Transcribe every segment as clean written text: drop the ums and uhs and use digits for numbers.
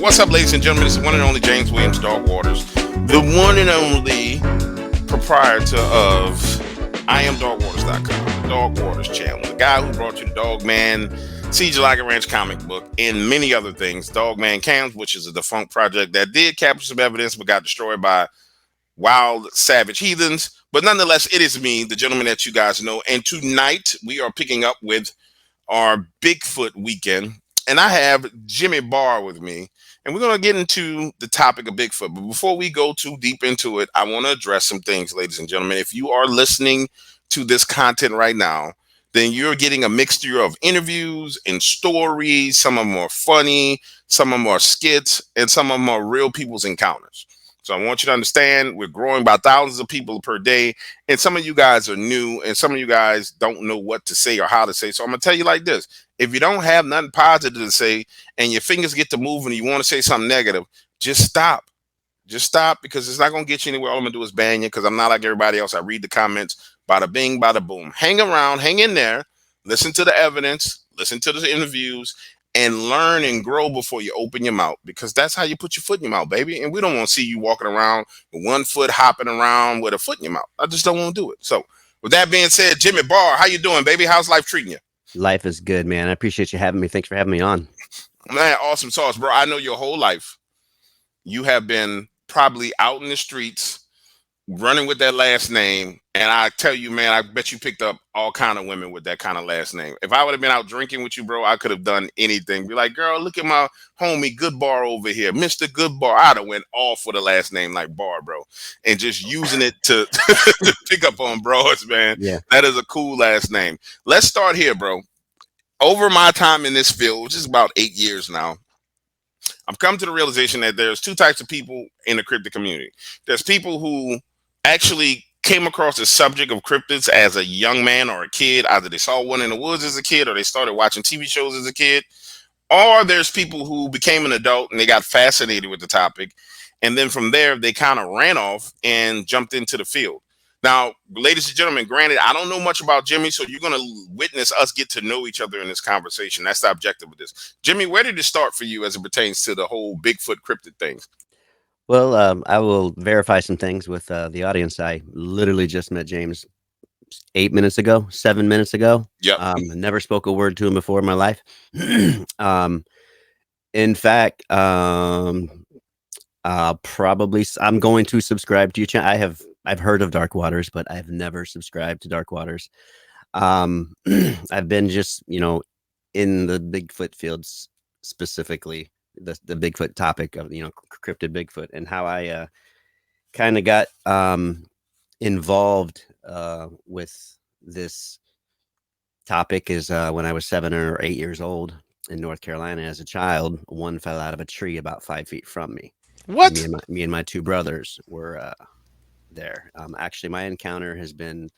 What's up, ladies and gentlemen? This is one and only James Williams Dog Waters, the one and only proprietor of IamDogWaters.com, the Dog Waters channel, the guy who brought you the Dogman, Siege of Liger Ranch comic book, and many other things. Dogman Cams, which is a defunct project that did capture some evidence but got destroyed by wild, savage heathens. But nonetheless, it is me, the gentleman that you guys know. And tonight we are picking up with our Bigfoot weekend. And I have Jimmie Bar with me. And we're going to get into the topic of Bigfoot. But before we go too deep into it, I want to address some things, ladies and gentlemen. If you are listening to this content right now, then you're getting a mixture of interviews and stories. Some of them are funny, some of them are skits, and some of them are real people's encounters. So I want you to understand we're growing by thousands of people per day. And some of you guys are new and some of you guys don't know what to say or how to say. So I'm going to tell you like this. If you don't have nothing positive to say and your fingers get to moving and you want to say something negative, just stop. Just stop, because it's not going to get you anywhere. All I'm going to do is ban you, because I'm not like everybody else. I read the comments, bada bing, bada boom. Hang around, hang in there, listen to the evidence, listen to the interviews, and learn and grow before you open your mouth, because that's how you put your foot in your mouth, baby. And we don't want to see you walking around with one foot hopping around with a foot in your mouth. I just don't want to do it. So with that being said, Jimmie Bar, how you doing, baby? How's life treating you? Life is good, man. I appreciate you having me. Thanks for having me on. Man, awesome sauce, bro. I know your whole life you have been probably out in the streets running with that last name. And I tell you, man, I bet you picked up all kind of women with that kind of last name. If I would have been out drinking with you, bro, I could have done anything. Be like, girl, look at my homie Good Bar over here, Mr. Good Bar. I'd have went off with a last name like Bar, bro, and just using it to, to pick up on bros, man. Yeah. That is a cool last name. Let's start here, bro. Over my time in this field, which is about 8 years now, I've come to the realization that there's two types of people in the cryptid community. There's people who actually came across the subject of cryptids as a young man or a kid. Either they saw one in the woods as a kid or they started watching TV shows as a kid. Or there's people who became an adult and they got fascinated with the topic. And then from there, they kind of ran off and jumped into the field. Now, ladies and gentlemen, granted, I don't know much about Jimmie, so you're going to witness us get to know each other in this conversation. That's the objective of this. Jimmie, where did it start for you as it pertains to the whole Bigfoot cryptid things? Well, I will verify some things with the audience. I literally just met James 8 minutes ago, 7 minutes ago. Yep. Never spoke a word to him before in my life. In fact, I'm going to subscribe to your channel. I've heard of Dark Waters, but I've never subscribed to Dark Waters. I've been just, in the Bigfoot fields, specifically the Bigfoot topic of, cryptid Bigfoot, and how I kind of got involved with this topic is when I was 7 or 8 years old in North Carolina as a child. One fell out of a tree about 5 feet from me. What? Me and my two brothers were there. Actually, my encounter has been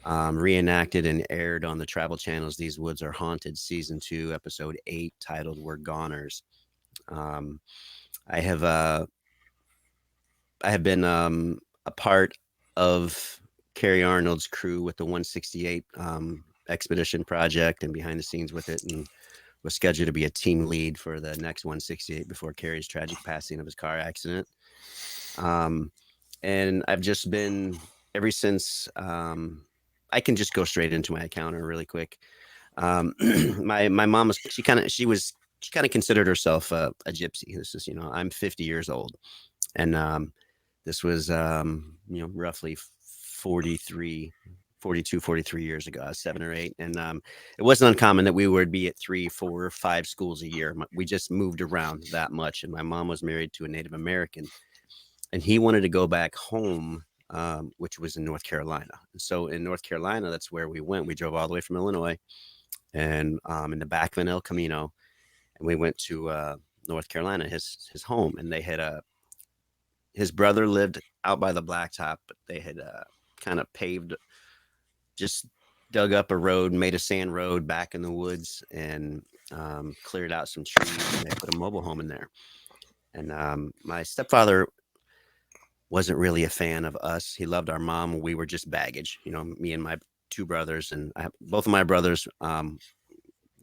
reenacted and aired on the travel channels. These Woods Are Haunted, season 2, episode 8, titled "We're Goners." I have been a part of Kerry Arnold's crew with the 168 expedition project and behind the scenes with it, and was scheduled to be a team lead for the next 168 before Kerry's tragic passing of his car accident. And I've just been, ever since, I can just go straight into my encounter really quick. My mom was, she kind of considered herself a gypsy. This is, I'm 50 years old, and this was, roughly 43 years ago. I was 7 or 8. And it wasn't uncommon that we would be at 3, 4, 5 schools a year. We just moved around that much. And my mom was married to a Native American, and he wanted to go back home, which was in North Carolina. And so in North Carolina, that's where we went. We drove all the way from Illinois and in the back of an El Camino. And we went to North Carolina, his home. And they had his brother lived out by the blacktop, but they had kind of just dug up a road, made a sand road back in the woods, and cleared out some trees, and they put a mobile home in there. And my stepfather wasn't really a fan of us. He loved our mom. We were just baggage, me and my two brothers. And both of my brothers,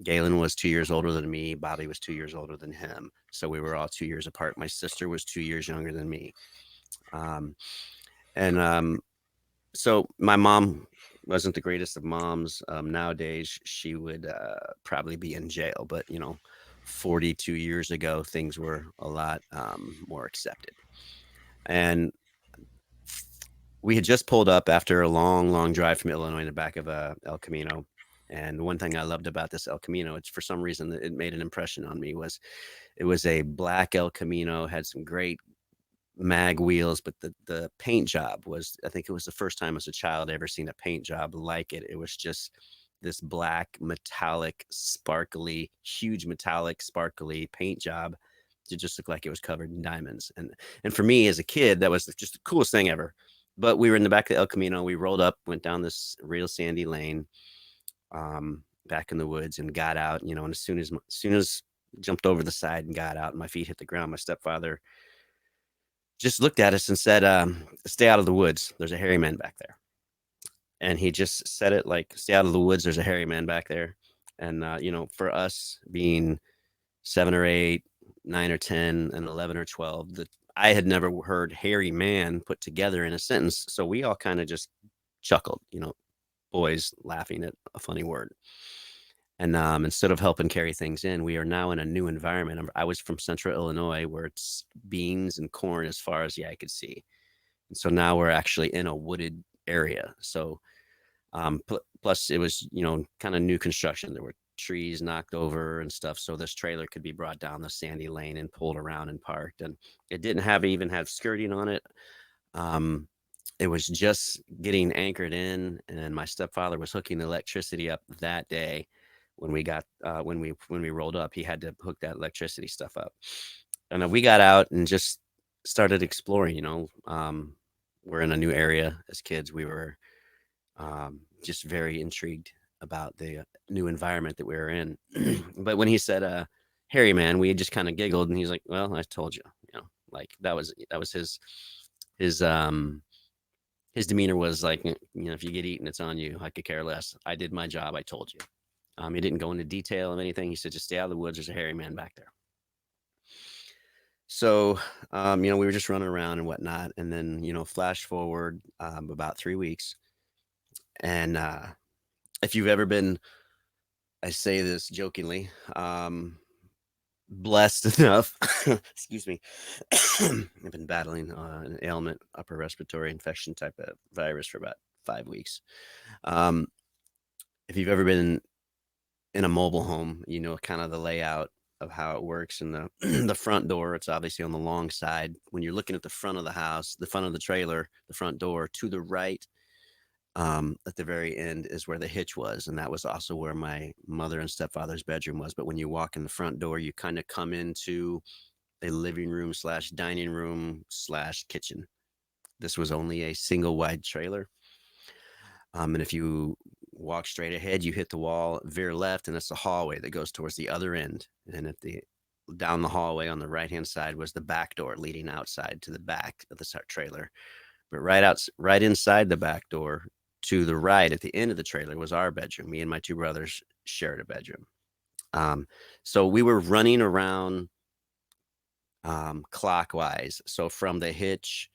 Galen was 2 years older than me. Bobby was 2 years older than him. So we were all 2 years apart. My sister was 2 years younger than me. Um, and So my mom wasn't the greatest of moms. Nowadays, she would probably be in jail, but 42 years ago, things were a lot more accepted. And we had just pulled up after a long, long drive from Illinois in the back of El Camino. And one thing I loved about this El Camino, it's for some reason it made an impression on me, was it was a black El Camino, had some great mag wheels, but the paint job was, I think it was the first time as a child I ever seen a paint job like it. It was just this black metallic sparkly, huge metallic sparkly paint job. It just looked like it was covered in diamonds. And for me as a kid, that was just the coolest thing ever. But we were in the back of El Camino. We rolled up, went down this real sandy lane, back in the woods, and got out. And as soon as jumped over the side and got out, and my feet hit the ground, my stepfather just looked at us and said, "Stay out of the woods. There's a hairy man back there." And he just said it like, "Stay out of the woods. There's a hairy man back there." And for us being 7 or 8, 9 or 10, and 11 or 12, that I had never heard hairy man put together in a sentence. So we all kind of just chuckled, boys laughing at a funny word. And instead of helping carry things in, we are now in a new environment. I was from Central Illinois, where it's beans and corn as far as the eye could see. And so now we're actually in a wooded area. So plus it was, kind of new construction. There were trees knocked over and stuff. So this trailer could be brought down the sandy lane and pulled around and parked. And it didn't even have skirting on it. It was just getting anchored in, and my stepfather was hooking the electricity up that day. When we rolled up, he had to hook that electricity stuff up. And we got out and just started exploring. We're in a new area. As kids, we were just very intrigued about the new environment that we were in. But when he said "hairy man," we just kind of giggled, and he's like, "Well, I told you." Like that was his his demeanor was like, "If you get eaten, it's on you. I could care less. I did my job. I told you." He didn't go into detail of anything. He said, "Just stay out of the woods. There's a hairy man back there." So, we were just running around and whatnot. And then, flash forward about 3 weeks. And if you've ever been, I say this jokingly, blessed enough, excuse me, I've been battling an ailment, upper respiratory infection type of virus for about 5 weeks. If you've ever been in a mobile home, kind of the layout of how it works. And the the front door, it's obviously on the long side. When you're looking at the front of the house, the front of the trailer, the front door to the right, at the very end is where the hitch was, and that was also where my mother and stepfather's bedroom was. But when you walk in the front door, you kind of come into a living room slash dining room slash kitchen. This was only a single wide trailer. And if you walk straight ahead, you hit the wall, veer left, and it's the hallway that goes towards the other end. And down the hallway on the right hand side was the back door leading outside to the back of the trailer. But right inside the back door, to the right at the end of the trailer, was our bedroom. Me and my two brothers shared a bedroom. So we were running around clockwise. So from the hitch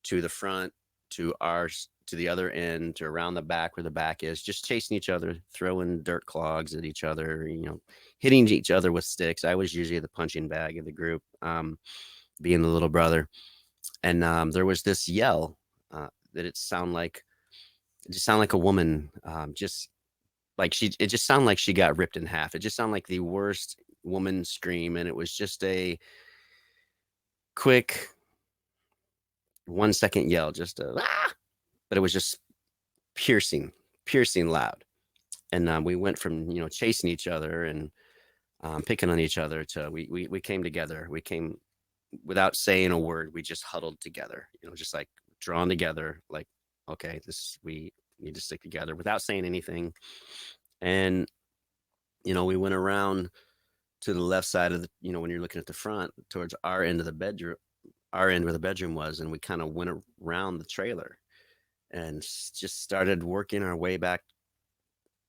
to the front to ours to the other end to around the back where the back is, just chasing each other, throwing dirt clogs at each other, hitting each other with sticks. I was usually the punching bag of the group, being the little brother. And there was this yell that it just sounded like a woman, just like it just sounded like she got ripped in half. It just sounded like the worst woman scream. And it was just a quick 1 second yell, just but it was just piercing loud. And we went from, chasing each other and picking on each other to we came together. We came without saying a word. We just huddled together, just like drawn together, like, okay, we need to stick together without saying anything. And, we went around to the left side of the, when you're looking at the front towards our end of the bedroom, our end where the bedroom was. And we kind of went around the trailer and just started working our way back.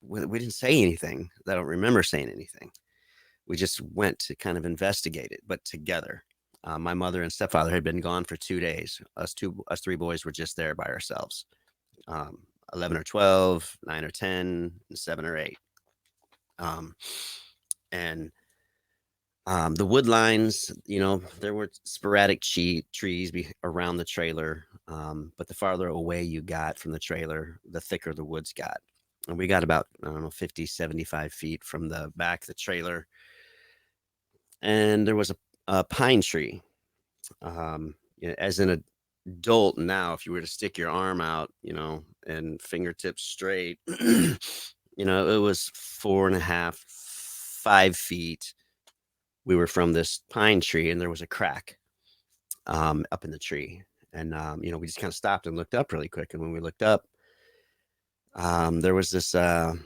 We didn't say anything. I don't remember saying anything. we just went to kind of investigate it, but together. My mother and stepfather had been gone for 2 days. Us three boys were just there by ourselves. 11 or 12, 9 or 10, and 7 or 8. Um, and the wood lines, there were sporadic trees around the trailer. But the farther away you got from the trailer, the thicker the woods got. And we got about, I don't know, 50, 75 feet from the back of the trailer. And there was a pine tree. As an adult now, if you were to stick your arm out, and fingertips straight, it was 4.5, 5 feet. We were from this pine tree, and there was a crack up in the tree. And, we just kind of stopped and looked up really quick. And when we looked up, there was this, at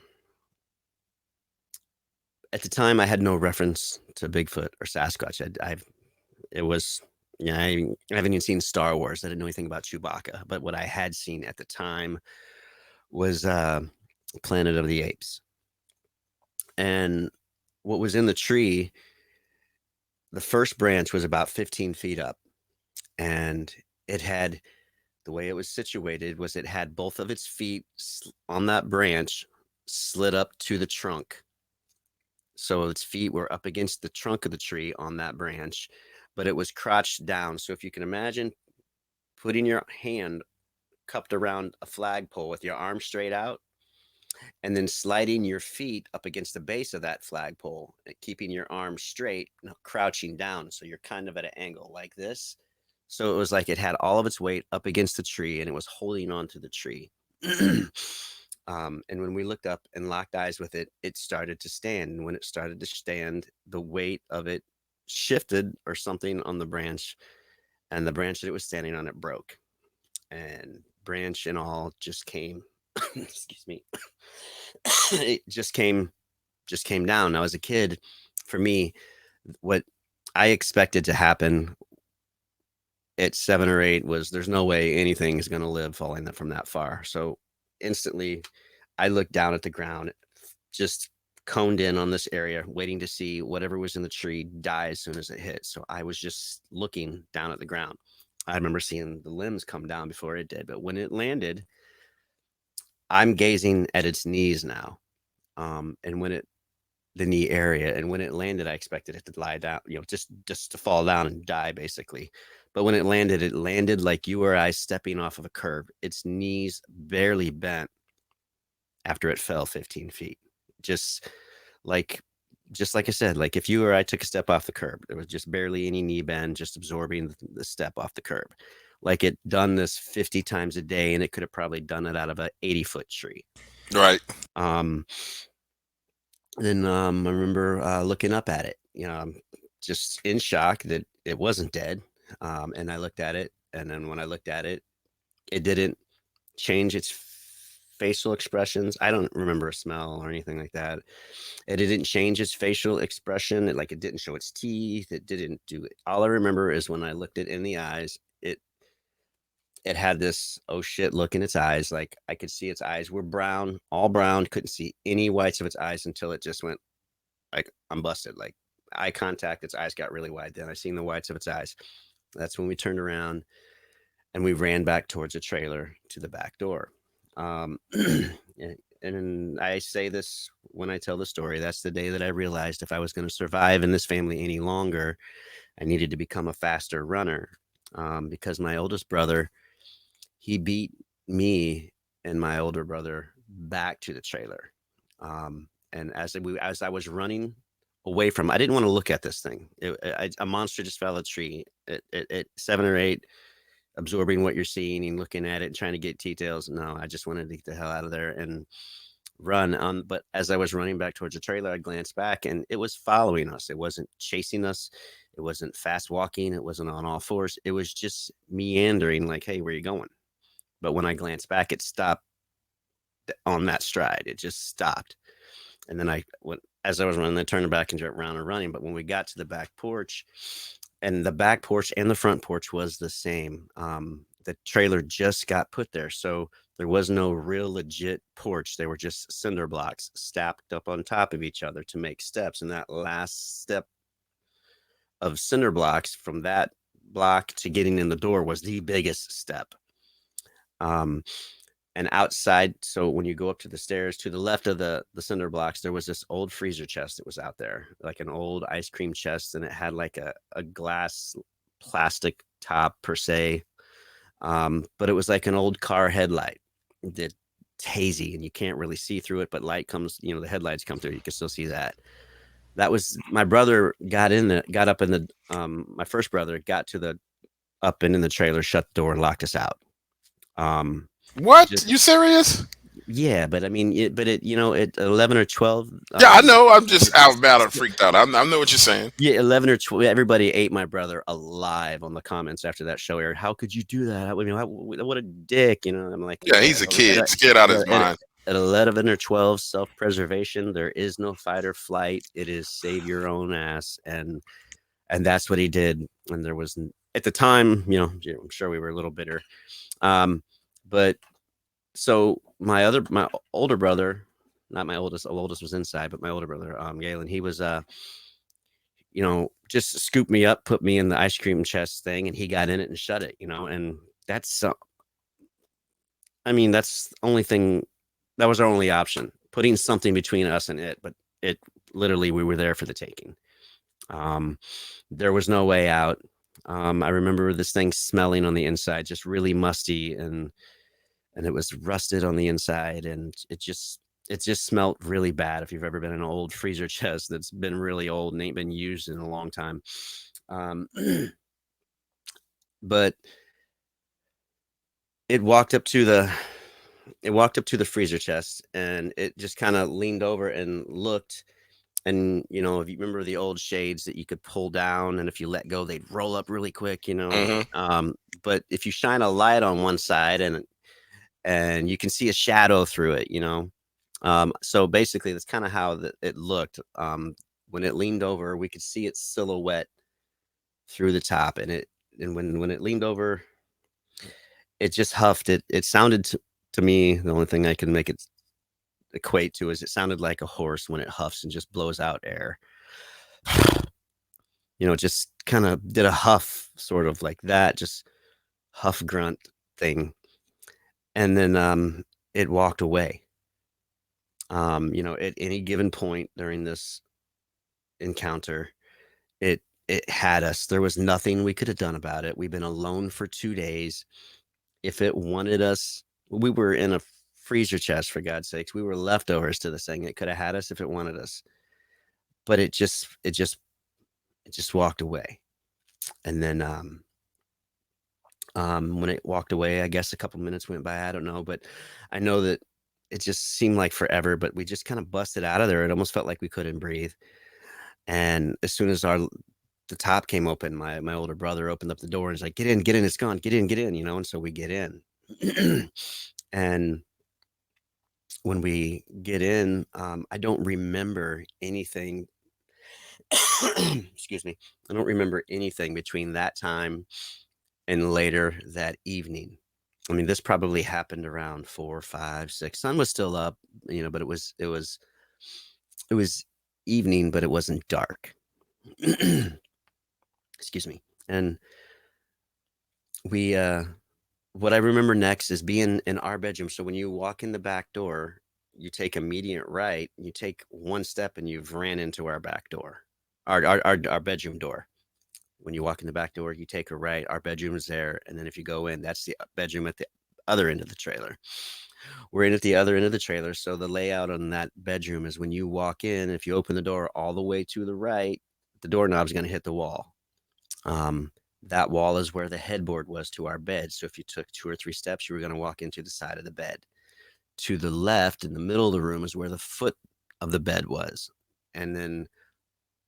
the time I had no reference to Bigfoot or Sasquatch. I haven't even seen Star Wars. I didn't know anything about Chewbacca, but what I had seen at the time was Planet of the Apes. And what was in the tree, the first branch was about 15 feet up, and it had, the way it was situated was it had both of its feet on that branch slid up to the trunk. So its feet were up against the trunk of the tree on that branch, but it was crouched down. So if you can imagine putting your hand cupped around a flagpole with your arm straight out, and then sliding your feet up against the base of that flagpole, and keeping your arm straight, crouching down. So you're kind of at an angle like this. So it was like it had all of its weight up against the tree, and it was holding on to the tree. And when we looked up and locked eyes with it, it started to stand. And when it started to stand, the weight of it shifted or something on the branch, and the branch that it was standing on, it broke. And branch and all just came, excuse me, it just came down. Now, as a kid, for me, what I expected to happen at 7 or 8 was, there's no way anything is going to live falling from that far. So instantly I looked down at the ground, just coned in on this area, waiting to see whatever was in the tree die as soon as it hit. So I was just looking down at the ground. I remember seeing the limbs come down before it did, but when it landed, I'm gazing at its knees now. And the knee area, and when it landed, I expected it to lie down, just to fall down and die, basically. But when it landed like you or I stepping off of a curb. Its knees barely bent after it fell 15 feet. Just like I said, like if you or I took a step off the curb, there was just barely any knee bend, just absorbing the step off the curb. Like it done this 50 times a day, and it could have probably done it out of a 80-foot tree. Right. Then I remember looking up at it, just in shock that it wasn't dead. And I looked at it, and then when I looked at it, it didn't change its facial expressions. I don't remember a smell or anything like that. It didn't change its facial expression. It didn't show its teeth. It didn't do it. All I remember is when I looked it in the eyes, it had this oh shit look in its eyes. Like I could see its eyes were brown, all brown. Couldn't see any whites of its eyes until it just went like, I'm busted. Like eye contact, its eyes got really wide. Then I seen the whites of its eyes. That's when we turned around and we ran back towards the trailer to the back door. And I say this when I tell the story. That's the day that I realized if I was going to survive in this family any longer, I needed to become a faster runner. Because my oldest brother, he beat me and my older brother back to the trailer. And as I was running away from, I didn't want to look at this thing. A monster just fell out of the tree at 7 or 8, absorbing what you're seeing and looking at it and trying to get details. No, I just wanted to get the hell out of there and run. But as I was running back towards the trailer, I glanced back, and it was following us. It wasn't chasing us. It wasn't fast walking. It wasn't on all fours. It was just meandering like, hey, where are you going? But when I glanced back, it stopped on that stride. It just stopped. And then as I was running, I turned back and around and running. But when we got to the back porch, and the back porch and the front porch was the same, the trailer just got put there. So There was no real legit porch. They were just cinder blocks stacked up on top of each other to make steps. And that last step of cinder blocks from that block to getting in the door was the biggest step. Um, and outside, so when you go up to the stairs to the left of the cinder blocks, there was this old freezer chest that was out there, like an old ice cream chest, and it had like a glass plastic top per se. But it was like an old car headlight that hazy and you can't really see through it, but light comes, the headlights come through, you can still see that. That was my brother got up in the my first brother got to the up and in the trailer, shut the door and locked us out. What? Just You serious? yeah, but I mean at 11 or 12. Yeah, I know. I'm just out about it, freaked out. I know what you're saying. Yeah, 11 or 12. Everybody ate my brother alive on the comments after that show aired. How could you do that? What a dick, I'm like, Yeah, he's a kid, scared out of his mind. At 11 or 12, self-preservation, there is no fight or flight. It is save your own ass. And that's what he did. And there was, at the time, I'm sure we were a little bitter. But so my older brother, not my oldest was inside, but my older brother, Galen, he was, just scooped me up, put me in the ice cream chest thing, and he got in it and shut it, and that's, that's the only thing, that was our only option, putting something between us and it, but it literally, we were there for the taking. There was no way out. I remember this thing smelling on the inside, just really musty, and it was rusted on the inside, and it just smelled really bad. If you've ever been in an old freezer chest that's been really old and ain't been used in a long time. But it walked up to the freezer chest, and it just kind of leaned over and looked. And, if you remember the old shades that you could pull down, and if you let go, they'd roll up really quick, but if you shine a light on one side and you can see a shadow through it, so basically that's kind of how it looked. When it leaned over, we could see its silhouette through the top, and when it leaned over, it just huffed. It sounded to me, the only thing I can make it equate to is it sounded like a horse when it huffs and just blows out air. Just kind of did a huff, sort of like that, just huff grunt thing. And then it walked away. At any given point during this encounter, it had us. There was nothing we could have done about it. We've been alone for 2 days. If it wanted us, we were in a freezer chest, for God's sakes. We were leftovers to this thing. It could have had us if it wanted us, but it just walked away. And then when it walked away, I guess a couple minutes went by. I don't know, but I know that it just seemed like forever, but we just kind of busted out of there. It almost felt like we couldn't breathe. And as soon as the top came open, my older brother opened up the door and was like, get in, it's gone, get in, and so we get in. And when we get in, I don't remember anything. Excuse me. I don't remember anything between that time and later that evening. I mean, this probably happened around 4, 5, 6. Sun was still up, but it was evening, but it wasn't dark. Excuse me. And we, what I remember next is being in our bedroom. So when you walk in the back door, you take immediate right, you take one step and you've ran into our back door, our bedroom door. When you walk in the back door, you take a right, our bedroom is there. And then if you go in, that's the bedroom at the other end of the trailer. We're in at the other end of the trailer. So the layout on that bedroom is when you walk in, if you open the door all the way to the right, the doorknob's going to hit the wall. That wall is where the headboard was to our bed. So if you took 2 or 3 steps, you were going to walk into the side of the bed. To the left, in the middle of the room, is where the foot of the bed was. And then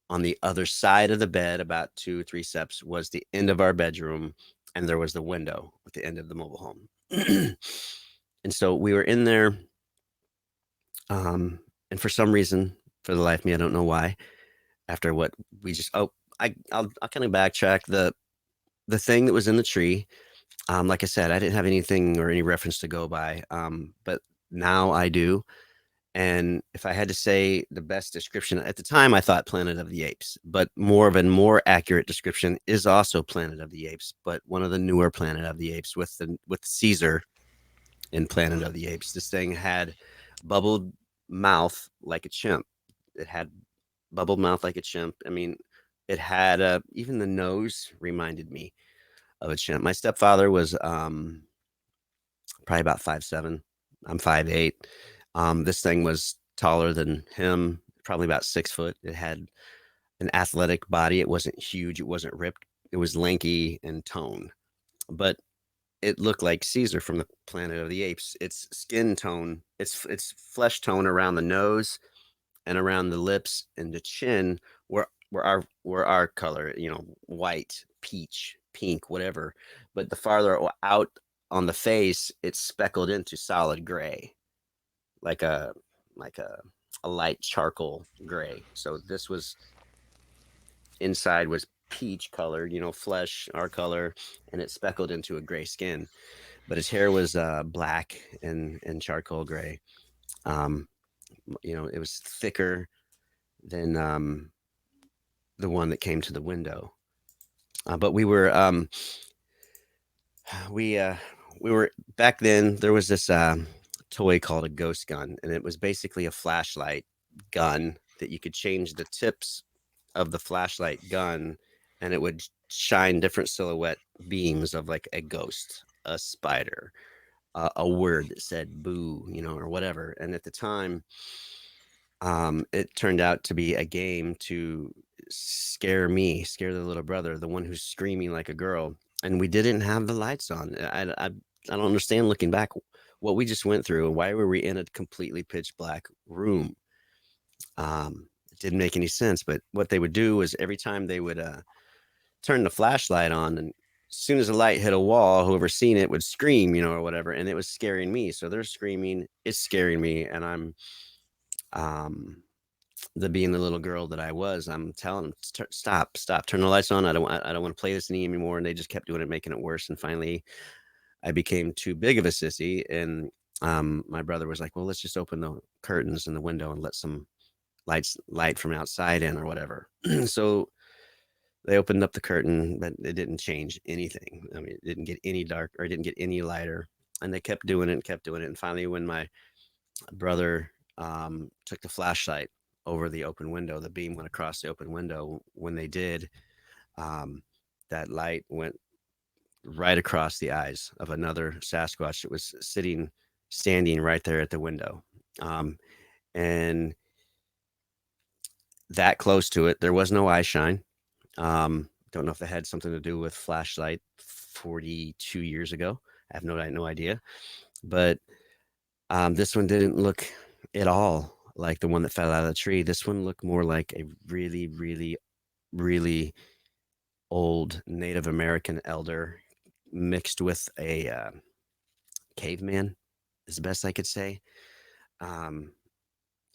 on the other side of the bed, about 2 or 3 steps, was the end of our bedroom. And there was the window at the end of the mobile home. And so we were in there. And for some reason, for the life of me, I don't know why, after what we just, I'll kind of backtrack. The thing that was in the tree, Like I said, I didn't have anything or any reference to go by, but now I do. And if I had to say the best description at the time, I thought Planet of the Apes, but more accurate description is also Planet of the Apes, but one of the newer Planet of the Apes with Caesar in Planet of the Apes. This thing had bubbled mouth like a chimp. It had bubbled mouth like a chimp. I mean, it had even the nose reminded me of a chimp. My stepfather was probably about 5'7". I'm 5'8". This thing was taller than him, probably about 6 foot. It had an athletic body. It wasn't huge. It wasn't ripped. It was lanky and toned, but it looked like Caesar from the Planet of the Apes. Its skin tone, its flesh tone around the nose and around the lips and the chin were our color, white, peach, pink, whatever. But the farther out on the face, it's speckled into solid gray, like a light charcoal gray. So this was inside was peach colored, flesh, our color, and it speckled into a gray skin. But his hair was black and charcoal gray. Um, it was thicker than the one that came to the window. But we we were back then. There was this toy called a ghost gun, and it was basically a flashlight gun that you could change the tips of the flashlight gun, and it would shine different silhouette beams of like a ghost, a spider, a word that said boo, or whatever. And at the time, it turned out to be a game to scare the little brother, the one who's screaming like a girl. And we didn't have the lights on. I don't understand looking back what we just went through and why were we in a completely pitch black room. It didn't make any sense. But what they would do was every time they would turn the flashlight on, and as soon as the light hit a wall, whoever seen it would scream, or whatever, and it was scaring me. So they're screaming, it's scaring me, and I'm um being the little girl that I was, I'm telling them, stop, turn the lights on. I don't want to play this anymore. And they just kept doing it, making it worse. And finally, I became too big of a sissy, and my brother was like, "Well, let's just open the curtains in the window and let some light from outside in, or whatever." So they opened up the curtain, but it didn't change anything. I mean, it didn't get any dark, or it didn't get any lighter. And they kept doing it and kept doing it. And finally, when my brother took the flashlight over the open window, the beam went across the open window. When they did, um, that light went right across the eyes of another Sasquatch that was standing right there at the window. And that close to it, there was no eye shine. Don't know if it had something to do with flashlight 42 years ago. I have no idea. But this one didn't look at all like the one that fell out of the tree. This one looked more like a really, really, really old Native American elder mixed with a caveman, is the best I could say. Um,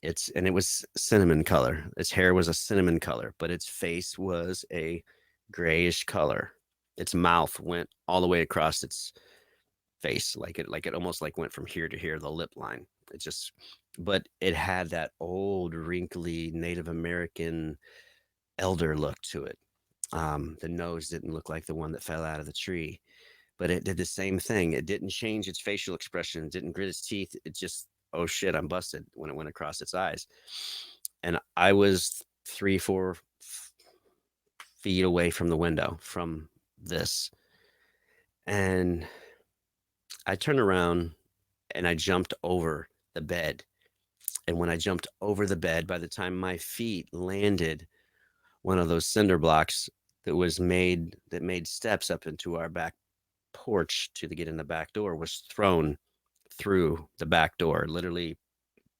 it was cinnamon color. Its hair was a cinnamon color, but its face was a grayish color. Its mouth went all the way across its face, like it almost like went from here to here, the lip line. It just, but it had that old, wrinkly Native American elder look to it. The nose didn't look like the one that fell out of the tree, but it did the same thing. It didn't change its facial expression. It didn't grit its teeth. It just, oh shit, I'm busted when it went across its eyes. And I was 3, 4 feet away from the window from this. And I turned around and I jumped over the bed. And when I jumped over the bed, by the time my feet landed one of those cinder blocks that made steps up into our back porch to get in the back door was thrown through the back door, literally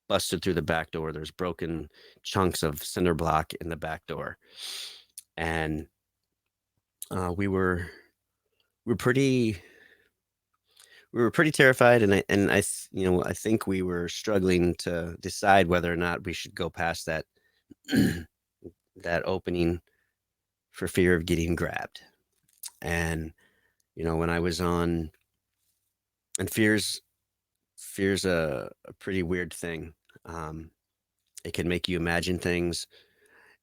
busted through the back door. There's broken chunks of cinder block in the back door. And we were pretty terrified, and I think we were struggling to decide whether or not we should go past that that opening for fear of getting grabbed. And When I was on, and fear's a pretty weird thing. Um, it can make you imagine things.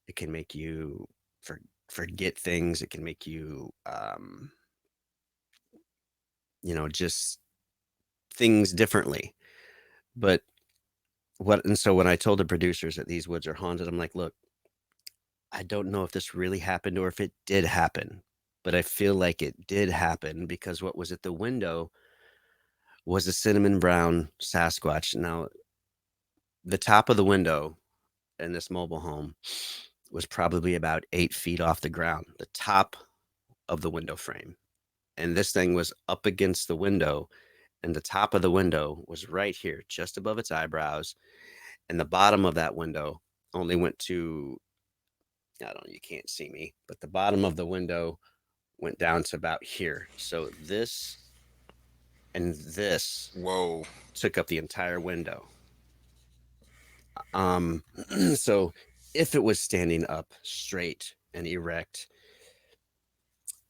It can make you for, forget things. It can make you, just things differently. But and so when I told the producers that these woods are haunted, I'm like, look, I don't know if this really happened or if it did happen, but I feel like it did happen because what was at the window was a cinnamon brown Sasquatch. Now, the top of the window in this mobile home was probably about 8 feet off the ground, the top of the window frame. And this thing was up against the window, and the top of the window was right here, just above its eyebrows. And the bottom of that window only went to, I don't know, you can't see me, but the bottom of the window went down to about here. So this and this Whoa. took up the entire window. Um, so if it was standing up straight and erect,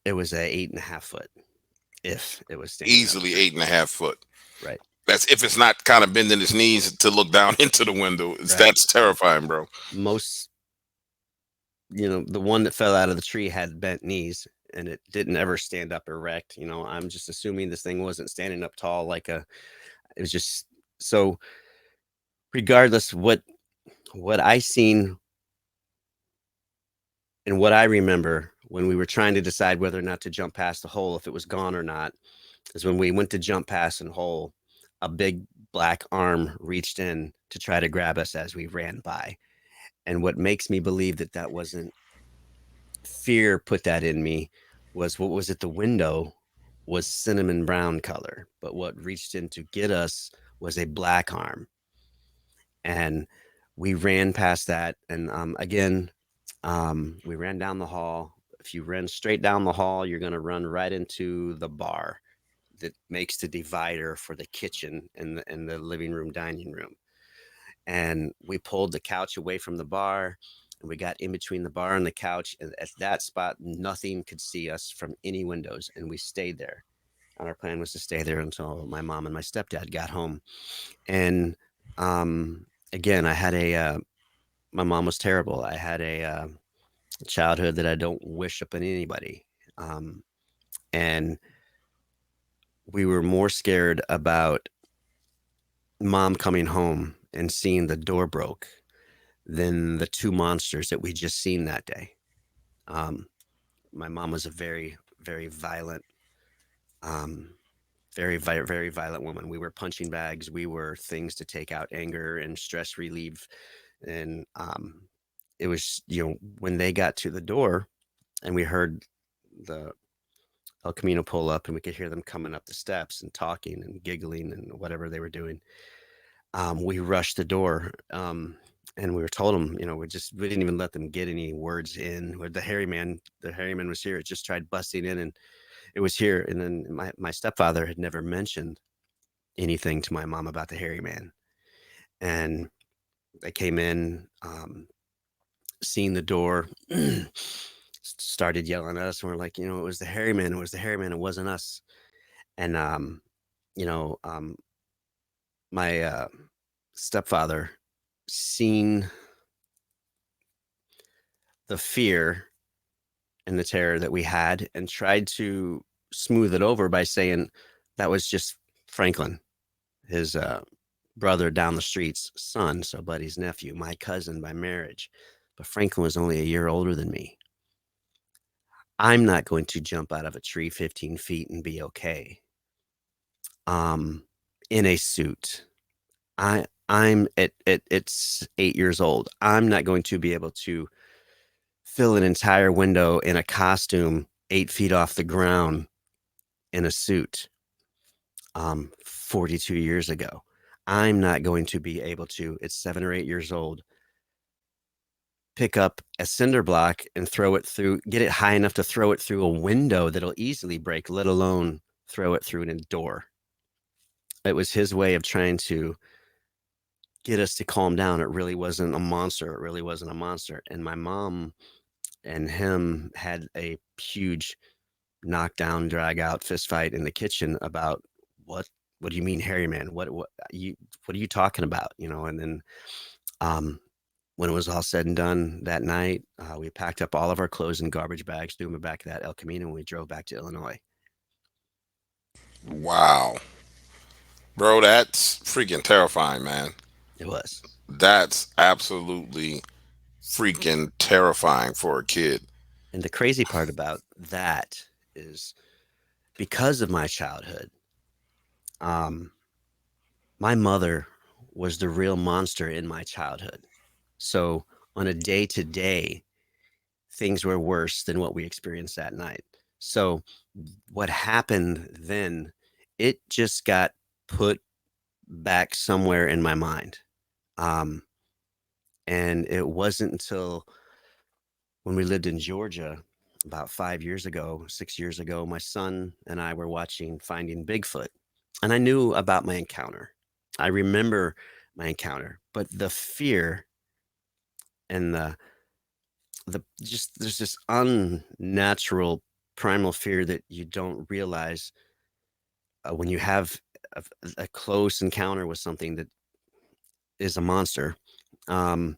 it was a 8.5 foot. If it was standing up Easily straight, 8.5 foot. right, That's if it's not kind of bending his knees to look down into the window. right. That's terrifying, bro. Most, the one that fell out of the tree had bent knees, and it didn't ever stand up erect. I'm just assuming this thing wasn't standing up tall like a. It was just so. Regardless, what I seen and what I remember when we were trying to decide whether or not to jump past the hole, if it was gone or not, is when we went to jump past the hole, a big black arm reached in to try to grab us as we ran by. And what makes me believe that that wasn't fear put that in me was what was at the window was cinnamon brown color, but what reached in to get us was a black arm. And we ran past that. And again, we ran down the hall. If you run straight down the hall, you're going to run right into the bar that makes the divider for the kitchen and the living room, dining room. And we pulled the couch away from the bar, and we got in between the bar and the couch. And at that spot, nothing could see us from any windows. And we stayed there. And our plan was to stay there until my mom and my stepdad got home. And again, I had my mom was terrible. I had a childhood that I don't wish upon anybody. Um, and we were more scared about mom coming home and seeing the door broke than the two monsters that we just seen that day. Um, my mom was a very, very violent, um, very violent woman. We were punching bags. We were things to take out anger and stress relieve. And it was, when they got to the door and we heard the El Camino pull up and we could hear them coming up the steps and talking and giggling and whatever they were doing. We rushed the door, and we were told them, we didn't even let them get any words in. Where the hairy man was here. It just tried busting in, and it was here. And then my stepfather had never mentioned anything to my mom about the hairy man, and they came in, seen the door, started yelling at us, and we're like, it was the hairy man. It was the hairy man. It wasn't us. And you know, um, my stepfather seen the fear and the terror that we had and tried to smooth it over by saying that was just Franklin, his brother down the street's son, so Buddy's nephew, my cousin by marriage. But Franklin was only a year older than me. I'm not going to jump out of a tree 15 feet and be okay. In a suit. I'm it's 8 years old. I'm not going to be able to fill an entire window in a costume 8 feet off the ground in a suit 42 years ago. I'm not going to be able to, it's 7 or 8 years old, pick up a cinder block and throw it through, get it high enough to throw it through a window that'll easily break, let alone throw it through a door. It was his way of trying to get us to calm down. It really wasn't a monster. It really wasn't a monster. And my mom and him had a huge knockdown, drag out, fist fight in the kitchen about what what do you mean, hairy man? What are you talking about? And then um, when it was all said and done that night, we packed up all of our clothes in garbage bags, threw them back of that El Camino, and we drove back to Illinois. Wow, bro, that's freaking terrifying, man. It was. That's absolutely freaking terrifying for a kid. And the crazy part about that is because of my childhood, um, my mother was the real monster in my childhood. So on a day to day, things were worse than what we experienced that night. So what happened then, it just got put back somewhere in my mind. Um, and it wasn't until when we lived in Georgia about 5 years ago, 6 years ago, my son and I were watching Finding Bigfoot. And I knew about my encounter. I remember my encounter, but the fear and the just there's this unnatural primal fear that you don't realize when you have a close encounter with something that is a monster. Um,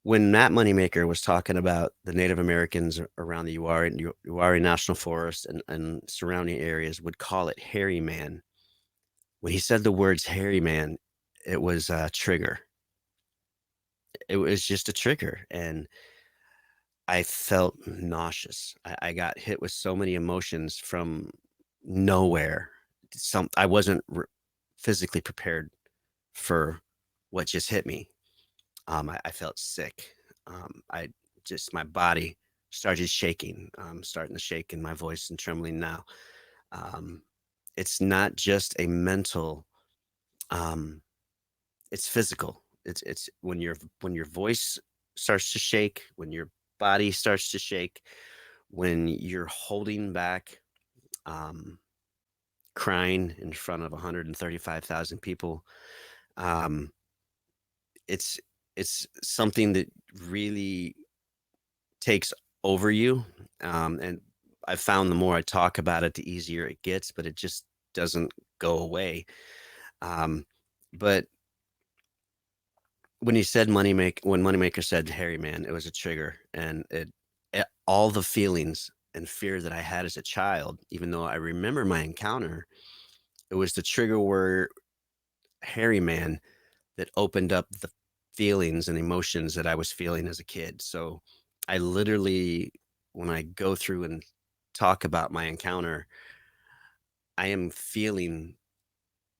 when Matt Moneymaker was talking about the Native Americans around the Uwharrie National Forest and surrounding areas would call it hairy man. When he said the words hairy man, it was a trigger. It was just a trigger, and I felt nauseous. I got hit with so many emotions from nowhere. I wasn't physically prepared for what just hit me. I felt sick. I just my body started shaking. Starting to shake in my voice and trembling now. Um, it's not just a mental. Um, it's physical. It's when your voice starts to shake, when your body starts to shake, when you're holding back, um, crying in front of 135,000 people. Um, it's it's something that really takes over you. And I found the more I talk about it, the easier it gets, but it just doesn't go away. Um, but when Moneymaker said Harry Man, it was a trigger, and all the feelings and fear that I had as a child, even though I remember my encounter, it was the trigger word Harry Man that opened up the feelings and emotions that I was feeling as a kid. So I literally, when I go through and talk about my encounter, I am feeling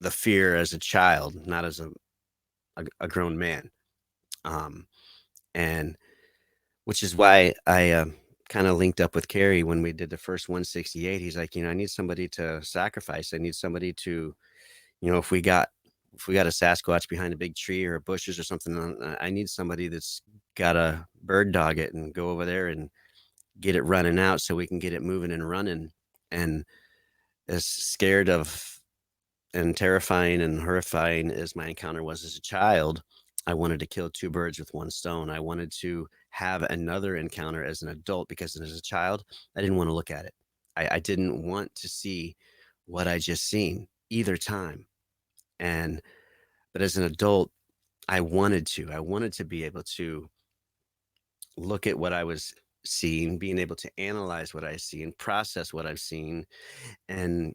the fear as a child, not as a grown man. Um, and which is why I kind of linked up with Carrie when we did the first 168. He's like, I need somebody to sacrifice. I need somebody to, if we got a Sasquatch behind a big tree or bushes or something, I need somebody that's got a bird dog it and go over there and get it running out so we can get it moving and running. And as scared of and terrifying and horrifying as my encounter was as a child, I wanted to kill two birds with one stone. I wanted to have another encounter as an adult because as a child, I didn't want to look at it. I didn't want to see what I just seen either time. And but as an adult, I wanted to. I wanted to be able to look at what I was seeing, being able to analyze what I see and process what I've seen and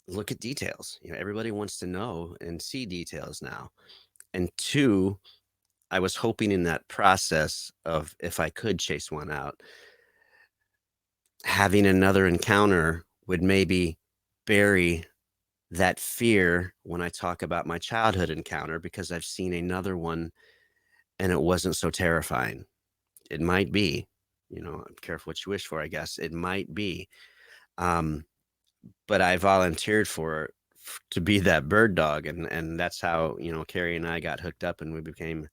look at details. Everybody wants to know and see details now. And two, I was hoping in that process of if I could chase one out, having another encounter would maybe bury that fear when I talk about my childhood encounter because I've seen another one and it wasn't so terrifying. It might be, careful what you wish for, I guess. It might be. Um, but I volunteered to be that bird dog. And that's how, Carrie and I got hooked up and we became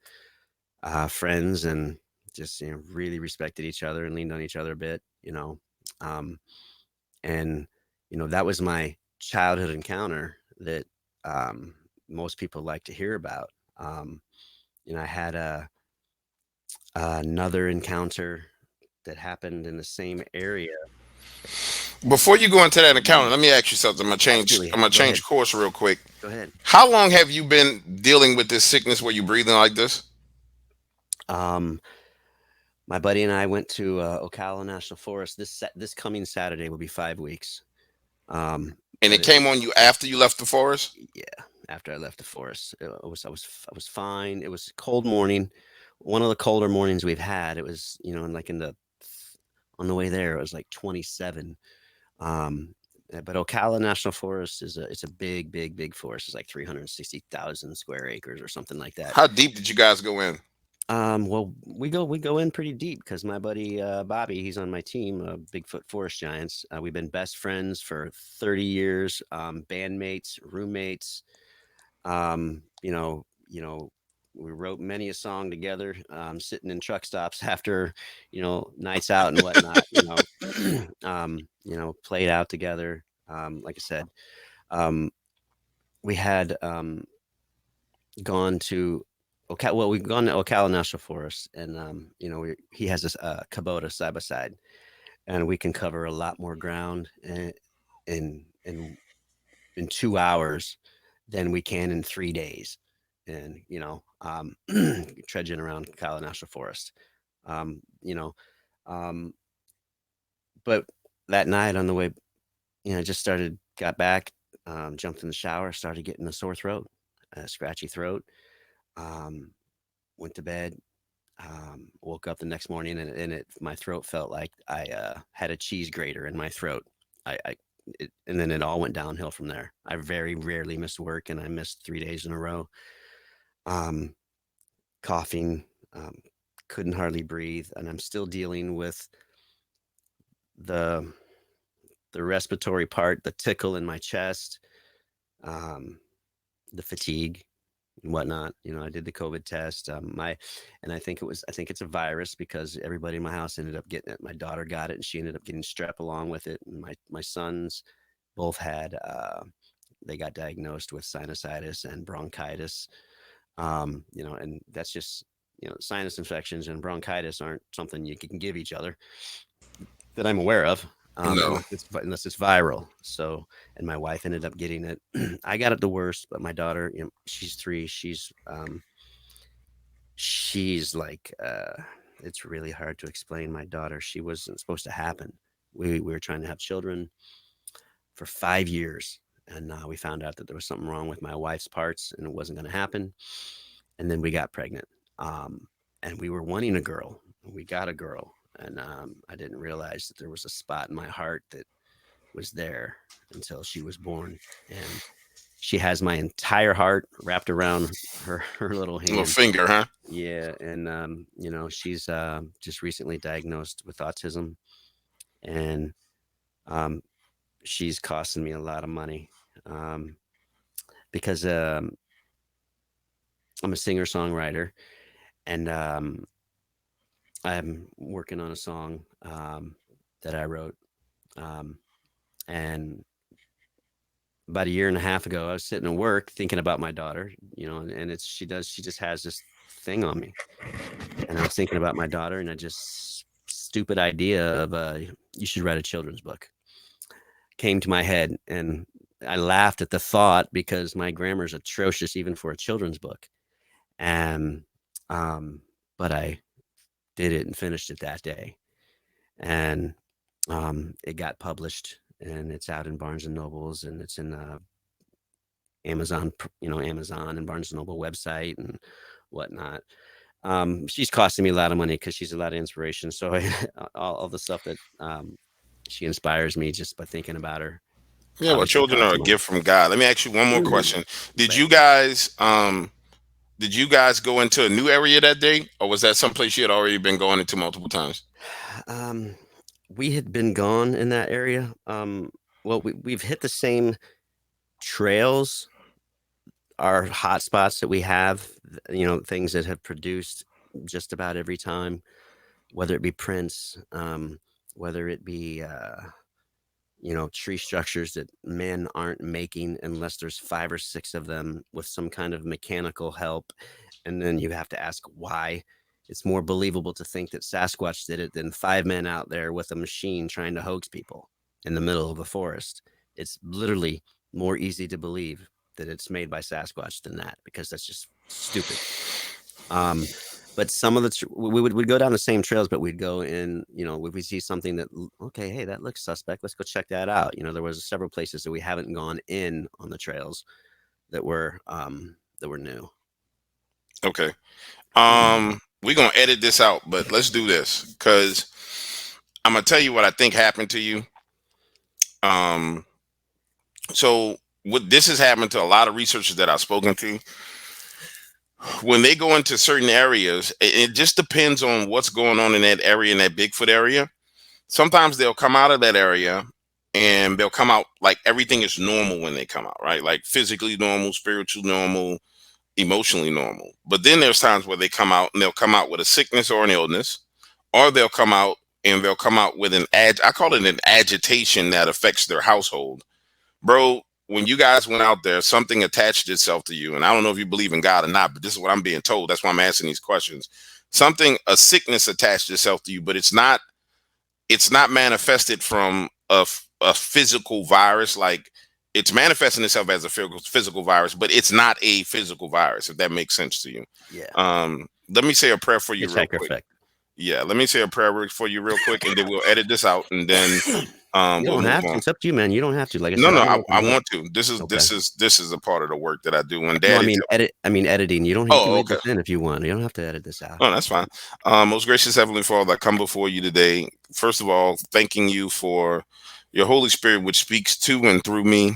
friends and just, really respected each other and leaned on each other a bit, um, and, that was my childhood encounter that most people like to hear about. I had another encounter that happened in the same area. Before you go into that encounter, let me ask you something. Absolutely. I'm gonna Go ahead. change course real quick. Go ahead. How long have you been dealing with this sickness where you breathing like this? Um, my buddy and I went to Ocala National Forest. This coming Saturday will be 5 weeks. And But it came on you after you left the forest? yeah, after I left the forest, I was fine. It was a cold morning, one of the colder mornings we've had. It was, like on the way there, it was like 27. But Ocala National Forest it's a big, big, big forest. It's like 360,000 square acres or something like that. How deep did you guys go in? Well, we go in pretty deep because my buddy Bobby, he's on my team, Bigfoot Forest Giants. We've been best friends for 30 years, bandmates, roommates. Um, you know, you know, we wrote many a song together, sitting in truck stops after, nights out and whatnot. Played out together. Like I said, um, we had gone to we've gone to Ocala National Forest, and he has this Kubota side by side, and we can cover a lot more ground in in in 2 hours than we can in 3 days, and trudging around Ocala National Forest, um, you know, um, but that night on the way, just got back, jumped in the shower, started getting a sore throat, a scratchy throat. Um, Went to bed, woke up the next morning, and my throat felt like I had a cheese grater in my throat. And then it all went downhill from there. I very rarely missed work, and I missed 3 days in a row. Um, Coughing, couldn't hardly breathe, and I'm still dealing with the the respiratory part, the tickle in my chest, um, the fatigue and whatnot. I did the COVID test. And I think it's a virus because everybody in my house ended up getting it. My daughter got it, and she ended up getting strep along with it. And my sons both had, they got diagnosed with sinusitis and bronchitis. And that's just, sinus infections and bronchitis aren't something you can give each other that I'm aware of. No. Unless it's viral. So, and my wife ended up getting it. I got it the worst, but my daughter, she's 3. She's like, it's really hard to explain. My daughter, she wasn't supposed to happen. We were trying to have children for 5 years, and we found out that there was something wrong with my wife's parts, and it wasn't going to happen. And then we got pregnant, and we were wanting a girl. We got a girl, and I didn't realize that there was a spot in my heart that was there until she was born, and she has my entire heart wrapped around her little Little hand. finger, huh? Yeah, and she's just recently diagnosed with autism, and um, she's costing me a lot of money, um, because I'm a singer songwriter, and I'm working on a song that I wrote, um, and about a year and a half ago, I was sitting at work thinking about my daughter, and she just has this thing on me, and I was thinking about my daughter, and I just stupid idea of you should write a children's book came to my head, and I laughed at the thought because my grammar is atrocious even for a children's book, and um, but I did it and finished it that day, and it got published, and it's out in Barnes and Nobles, and it's in Amazon, Amazon and Barnes and Noble website and whatnot. She's costing me a lot of money because she's a lot of inspiration. So all the stuff that she inspires me just by thinking about her. Yeah, well, Obviously children are costs a money. gift from God. Let me ask you one more Mm, question. Did right. you guys did you guys go into a new area that day, or was that someplace you had already been going into multiple times? Um, we had been gone in that area. Well, we've hit the same trails, our hot spots that we have, things that have produced just about every time, whether it be prints, whether it be, tree structures that men aren't making unless there's 5 or 6 of them with some kind of mechanical help. And then you have to ask why. it's more believable to think that Sasquatch did it than 5 men out there with a machine trying to hoax people in the middle of the forest. It's literally more easy to believe that it's made by Sasquatch than that, because that's just stupid. But some of the we'd go down the same trails, but we'd go in, if we see something that, okay, hey, that looks suspect, let's go check that out. There was several places that we haven't gone in on the trails that were new. Okay. We're gonna edit this out, but let's do this, because I'm gonna tell you what I think happened to you. So what this has happened to a lot of researchers that I've spoken to. When they go into certain areas, it just depends on what's going on in that area, in that Bigfoot area. Sometimes they'll come out of that area and they'll come out like everything is normal when they come out, right? Like physically normal, spiritually normal, emotionally normal. But then there's times where they come out and they'll come out with a sickness or an illness, or they'll come out and they'll come out with I call it an agitation that affects their household. Bro, when you guys went out there, something attached itself to you. And I don't know if you believe in God or not, but this is what I'm being told. That's why I'm asking these questions. A sickness attached itself to you, but it's not manifested from a physical virus. Like, it's manifesting itself as a physical virus, but it's not a physical virus, if that makes sense to you. Yeah. Let me say a prayer for you real quick. Effect. Yeah, let me say a prayer for you real quick, and then we'll edit this out, and then you don't have to. It's up to you, man. You don't have to. Like I said, I want to. This is a part of the work that I do. When Daddy, editing. You don't have to leave this in if you want. You don't have to edit this out. Oh, that's fine. Most gracious Heavenly Father, I come before you today. First of all, thanking you for your Holy Spirit, which speaks to and through me.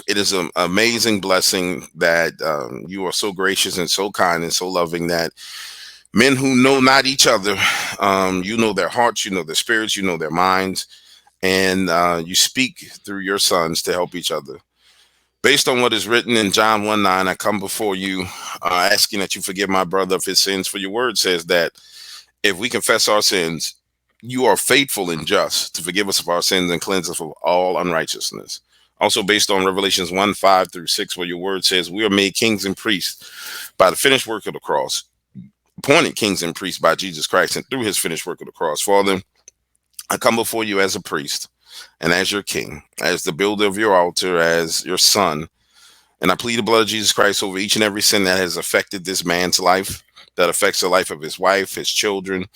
It is an amazing blessing that you are so gracious and so kind and so loving that men who know not each other, you know their hearts, you know their spirits, you know their minds, and you speak through your sons to help each other. Based on what is written in John 1:9, I come before you asking that you forgive my brother of his sins, for your word says that if we confess our sins, you are faithful and just to forgive us of our sins and cleanse us of all unrighteousness. Also based on Revelations 1:5-6, where your word says we are made kings and priests by the finished work of the cross, appointed kings and priests by Jesus Christ and through his finished work of the cross. Father, I come before you as a priest and as your king, as the builder of your altar, as your son. And I plead the blood of Jesus Christ over each and every sin that has affected this man's life, that affects the life of his wife, his children.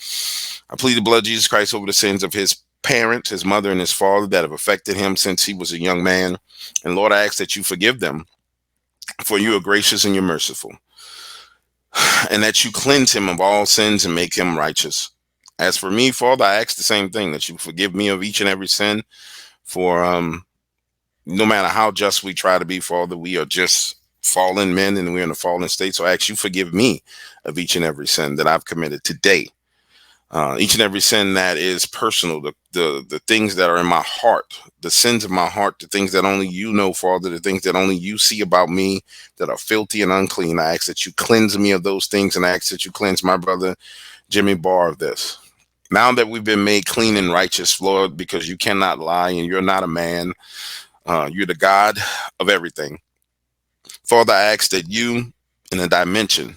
I plead the blood of Jesus Christ over the sins of his parents, his mother and his father, that have affected him since he was a young man. And Lord, I ask that you forgive them, for you are gracious and you're merciful, and that you cleanse him of all sins and make him righteous. As for me, Father, I ask the same thing, that you forgive me of each and every sin. For no matter how just we try to be, Father, we are just fallen men and we're in a fallen state. So I ask you forgive me of each and every sin that I've committed today. Each and every sin that is personal, the things that are in my heart, the sins of my heart, the things that only you know, Father, the things that only you see about me that are filthy and unclean. I ask that you cleanse me of those things, and I ask that you cleanse my brother Jimmie Bar of this. Now that we've been made clean and righteous, Lord, because you cannot lie and you're not a man, you're the God of everything. Father, I ask that you, in a dimension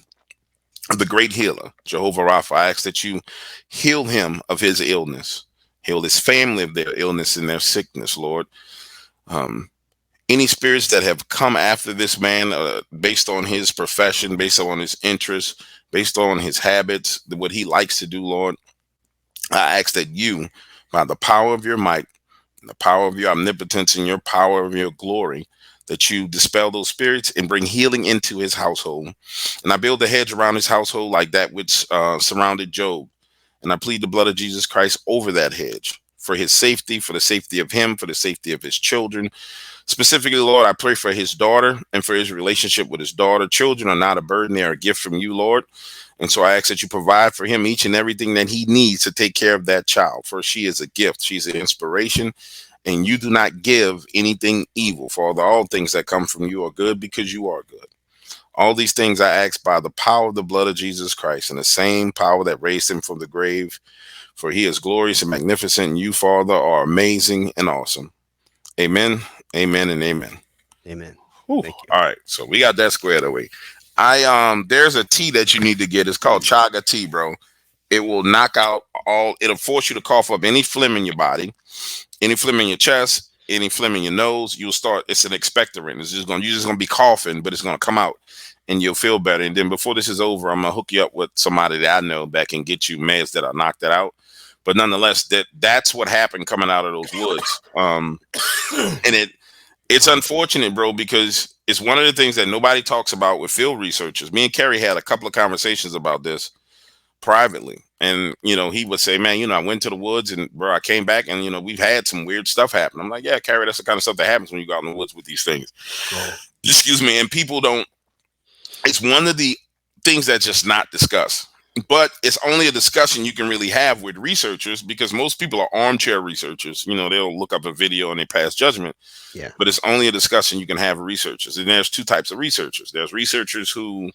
of the great healer, Jehovah Rapha, I ask that you heal him of his illness, heal his family of their illness and their sickness, Lord. Any spirits that have come after this man based on his profession, based on his interests, based on his habits, what he likes to do, Lord, I ask that you, by the power of your might, the power of your omnipotence and your power of your glory, that you dispel those spirits and bring healing into his household. And I build a hedge around his household like that which surrounded Job. And I plead the blood of Jesus Christ over that hedge for his safety, for the safety of him, for the safety of his children. Specifically, Lord, I pray for his daughter and for his relationship with his daughter. Children are not a burden. They are a gift from you, Lord. And so I ask that you provide for him each and everything that he needs to take care of that child. For she is a gift. She's an inspiration. And you do not give anything evil. For all things that come from you are good, because you are good. All these things I ask by the power of the blood of Jesus Christ, and the same power that raised him from the grave. For he is glorious and magnificent, and you, Father, are amazing and awesome. Amen, amen, and amen. Amen. Thank you. All right, so we got that squared away. There's a tea that you need to get. It's called chaga tea, bro. It will knock out all. It'll force you to cough up any phlegm in your body, any phlegm in your chest, any phlegm in your nose. You'll start. It's an expectorant. You're just gonna be coughing, but it's gonna come out, and you'll feel better. And then before this is over, I'm gonna hook you up with somebody that I know that can get you meds that'll knock that out. But nonetheless, that's what happened coming out of those woods. And it's unfortunate, bro, because it's one of the things that nobody talks about with field researchers. Me and Kerry had a couple of conversations about this privately. And, he would say, man, I went to the woods and, bro, I came back and, we've had some weird stuff happen. I'm like, yeah, Kerry, that's the kind of stuff that happens when you go out in the woods with these things. Cool. Excuse me. And people don't, it's one of the things that's just not discussed. But it's only a discussion you can really have with researchers because most people are armchair researchers. They'll look up a video and they pass judgment. Yeah. But it's only a discussion you can have with researchers. And there's two types of researchers. There's researchers who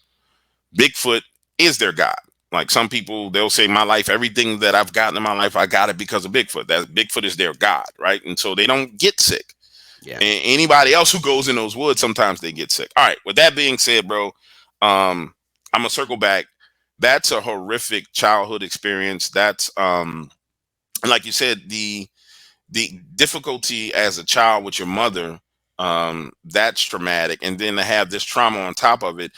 Bigfoot is their God. Like some people, they'll say, my life, everything that I've gotten in my life, I got it because of Bigfoot. That Bigfoot is their God, right? And so they don't get sick. Yeah. And anybody else who goes in those woods, sometimes they get sick. All right. With that being said, bro, I'm gonna circle back. That's a horrific childhood experience. That's like you said, the difficulty as a child with your mother, that's traumatic. And then to have this trauma on top of it,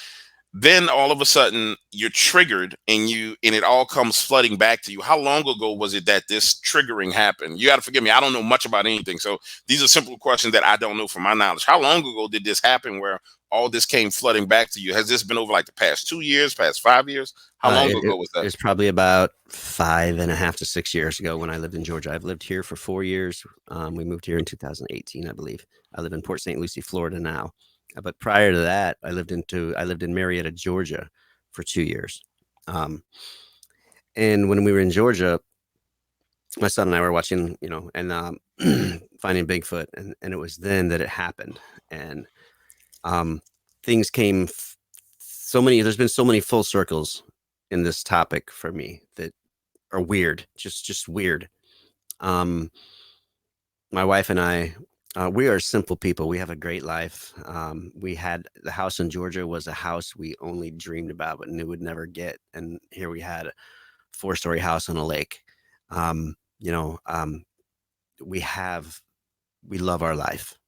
then all of a sudden you're triggered and it all comes flooding back to you. How long ago was it that this triggering happened? You got to forgive me. I don't know much about anything. So these are simple questions that I don't know from my knowledge. How long ago did this happen where all this came flooding back to you? Has this been over like the past 2 years, past 5 years? How long ago was that? It's probably about 5.5 to 6 years ago when I lived in Georgia. I've lived here for 4 years. We moved here in 2018, I believe. I live in Port St. Lucie, Florida now. But prior to that, I lived in Marietta, Georgia for 2 years. And when we were in Georgia, my son and I were watching, and finding Bigfoot, and it was then that it happened. And things came there's been so many full circles in this topic for me that are weird, just weird. My wife and I, we are simple people. We have a great life. We had the house in Georgia was a house we only dreamed about, but knew would never get. And here we had a 4-story house on a lake. We love our life.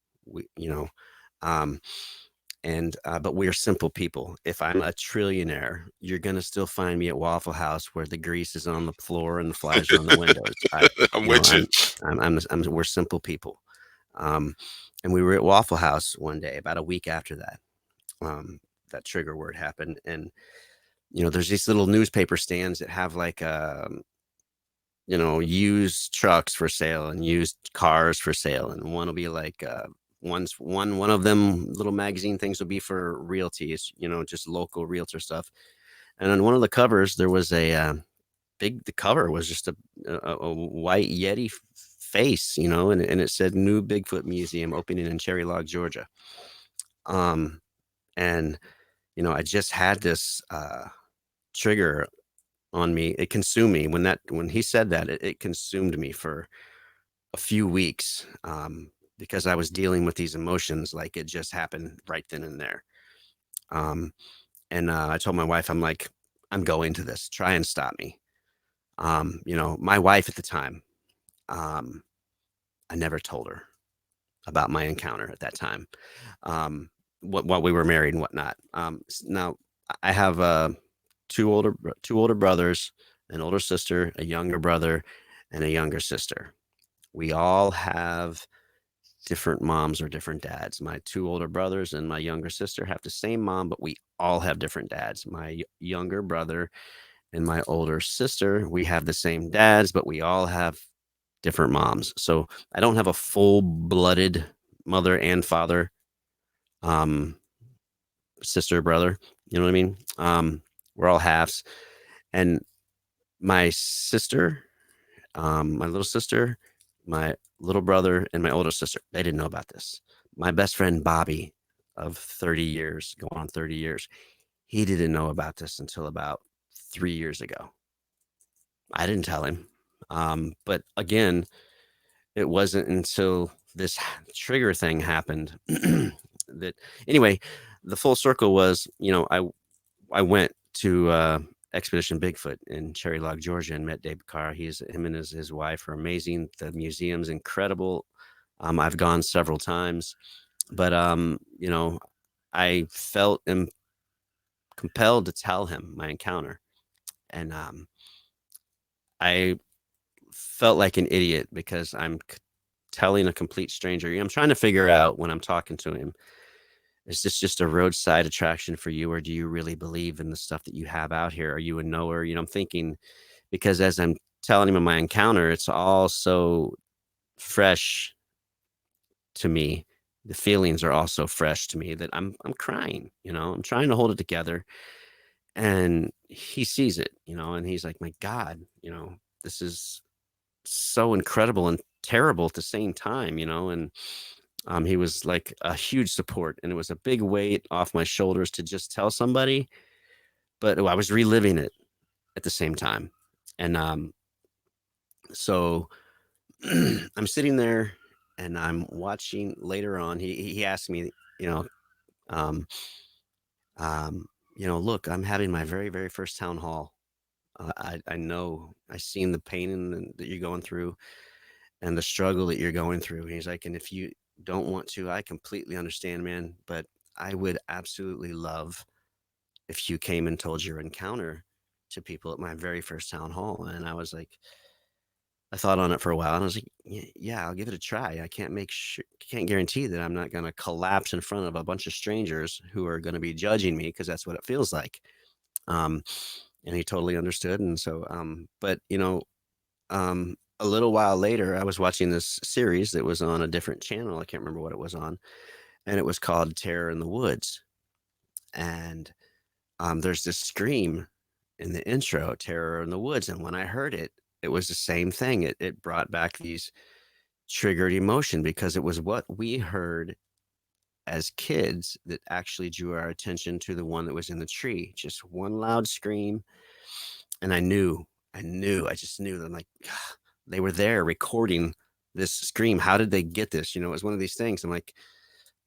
But we're simple people. If I'm a trillionaire, you're gonna still find me at Waffle House where the grease is on the floor and the flies are on the windows. I'm with you. We're simple people. And we were at Waffle House one day, about a week after that, that trigger word happened. And, there's these little newspaper stands that have like, used trucks for sale and used cars for sale. And one will be like, one of them little magazine things will be for realty. It's, just local realtor stuff. And on one of the covers, there was the cover was just a white Yeti face, and it said New Bigfoot Museum opening in Cherry Log, Georgia. And I just had this trigger on me. It consumed me when he said that. It consumed me for a few weeks because I was dealing with these emotions like it just happened right then and there. And I told my wife, I'm like, I'm going to this. Try and stop me. My wife at the time, I never told her about my encounter at that time, while we were married and whatnot. Now I have two older brothers, an older sister, a younger brother, and a younger sister. We all have different moms or different dads. My 2 older brothers and my younger sister have the same mom, but we all have different dads. My younger brother and my older sister, we have the same dads, but we all have different moms. So I don't have a full-blooded mother and father, sister, brother. You know what I mean? We're all halves. And my sister, my little sister, my little brother, and my older sister, they didn't know about this. My best friend, Bobby, of 30 years, going on 30 years, he didn't know about this until about 3 years ago. I didn't tell him. But again, it wasn't until this trigger thing happened that anyway, the full circle was, I went to Expedition Bigfoot in Cherry Log, Georgia, and met Dave Carr. Him and his wife are amazing. The museum's incredible. I've gone several times, but I felt compelled to tell him my encounter, and I felt like an idiot because I'm telling a complete stranger. I'm trying to figure out when I'm talking to him, is this just a roadside attraction for you, or do you really believe in the stuff that you have out here? Are you a knower? I'm thinking, because as I'm telling him of my encounter, it's all so fresh to me. The feelings are also fresh to me that I'm crying. I'm trying to hold it together, and he sees it. And he's like, "My God, this is so incredible and terrible at the same time." And he was like a huge support, and it was a big weight off my shoulders to just tell somebody, but I was reliving it at the same time. And so I'm sitting there and I'm watching later on. He asked me, you know, um, look, I'm having my very, very first town hall. I know I've seen the pain that you're going through and the struggle that you're going through. He's like, and if you don't want to, I completely understand, man, but I would absolutely love if you came and told your encounter to people at my very first town hall. And I was like, I thought on it for a while, and I was like, yeah, I'll give it a try. I can't guarantee that I'm not going to collapse in front of a bunch of strangers who are going to be judging me, because that's what it feels like. Um, and he totally understood. And so, but a little while later, I was watching this series that was on a different channel. I can't remember what it was on, and it was called Terror in the Woods. And there's this scream in the intro, Terror in the Woods. And when I heard it, it was the same thing. It brought back these triggered emotion, because it was what we heard as kids that actually drew our attention to the one that was in the tree. Just one loud scream. And I just knew that, like, they were there recording this scream. How did they get this? It was one of these things. I'm like,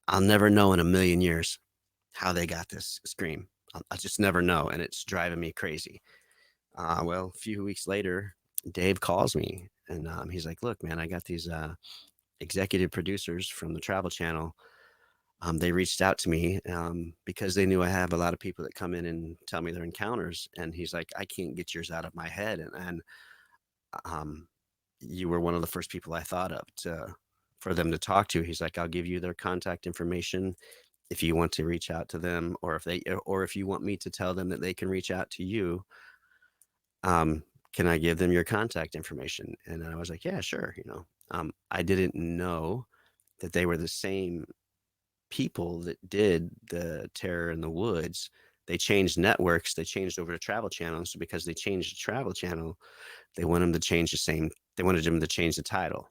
I'll never know in a million years how they got this scream. I'll just never know. And it's driving me crazy. Well, a few weeks later, Dave calls me, and he's like, look, man, I got these executive producers from the Travel Channel. They reached out to me because they knew I have a lot of people that come in and tell me their encounters. And he's like, I can't get yours out of my head. And um, you were one of the first people I thought of for them to talk to. He's like, I'll give you their contact information if you want to reach out to them, or if you want me to tell them that they can reach out to you. Can I give them your contact information? And I was like, yeah, sure. I didn't know that they were the same people that did the Terror in the Woods. They changed networks. They changed over to Travel Channel. So because they changed the Travel Channel, they wanted them to change the title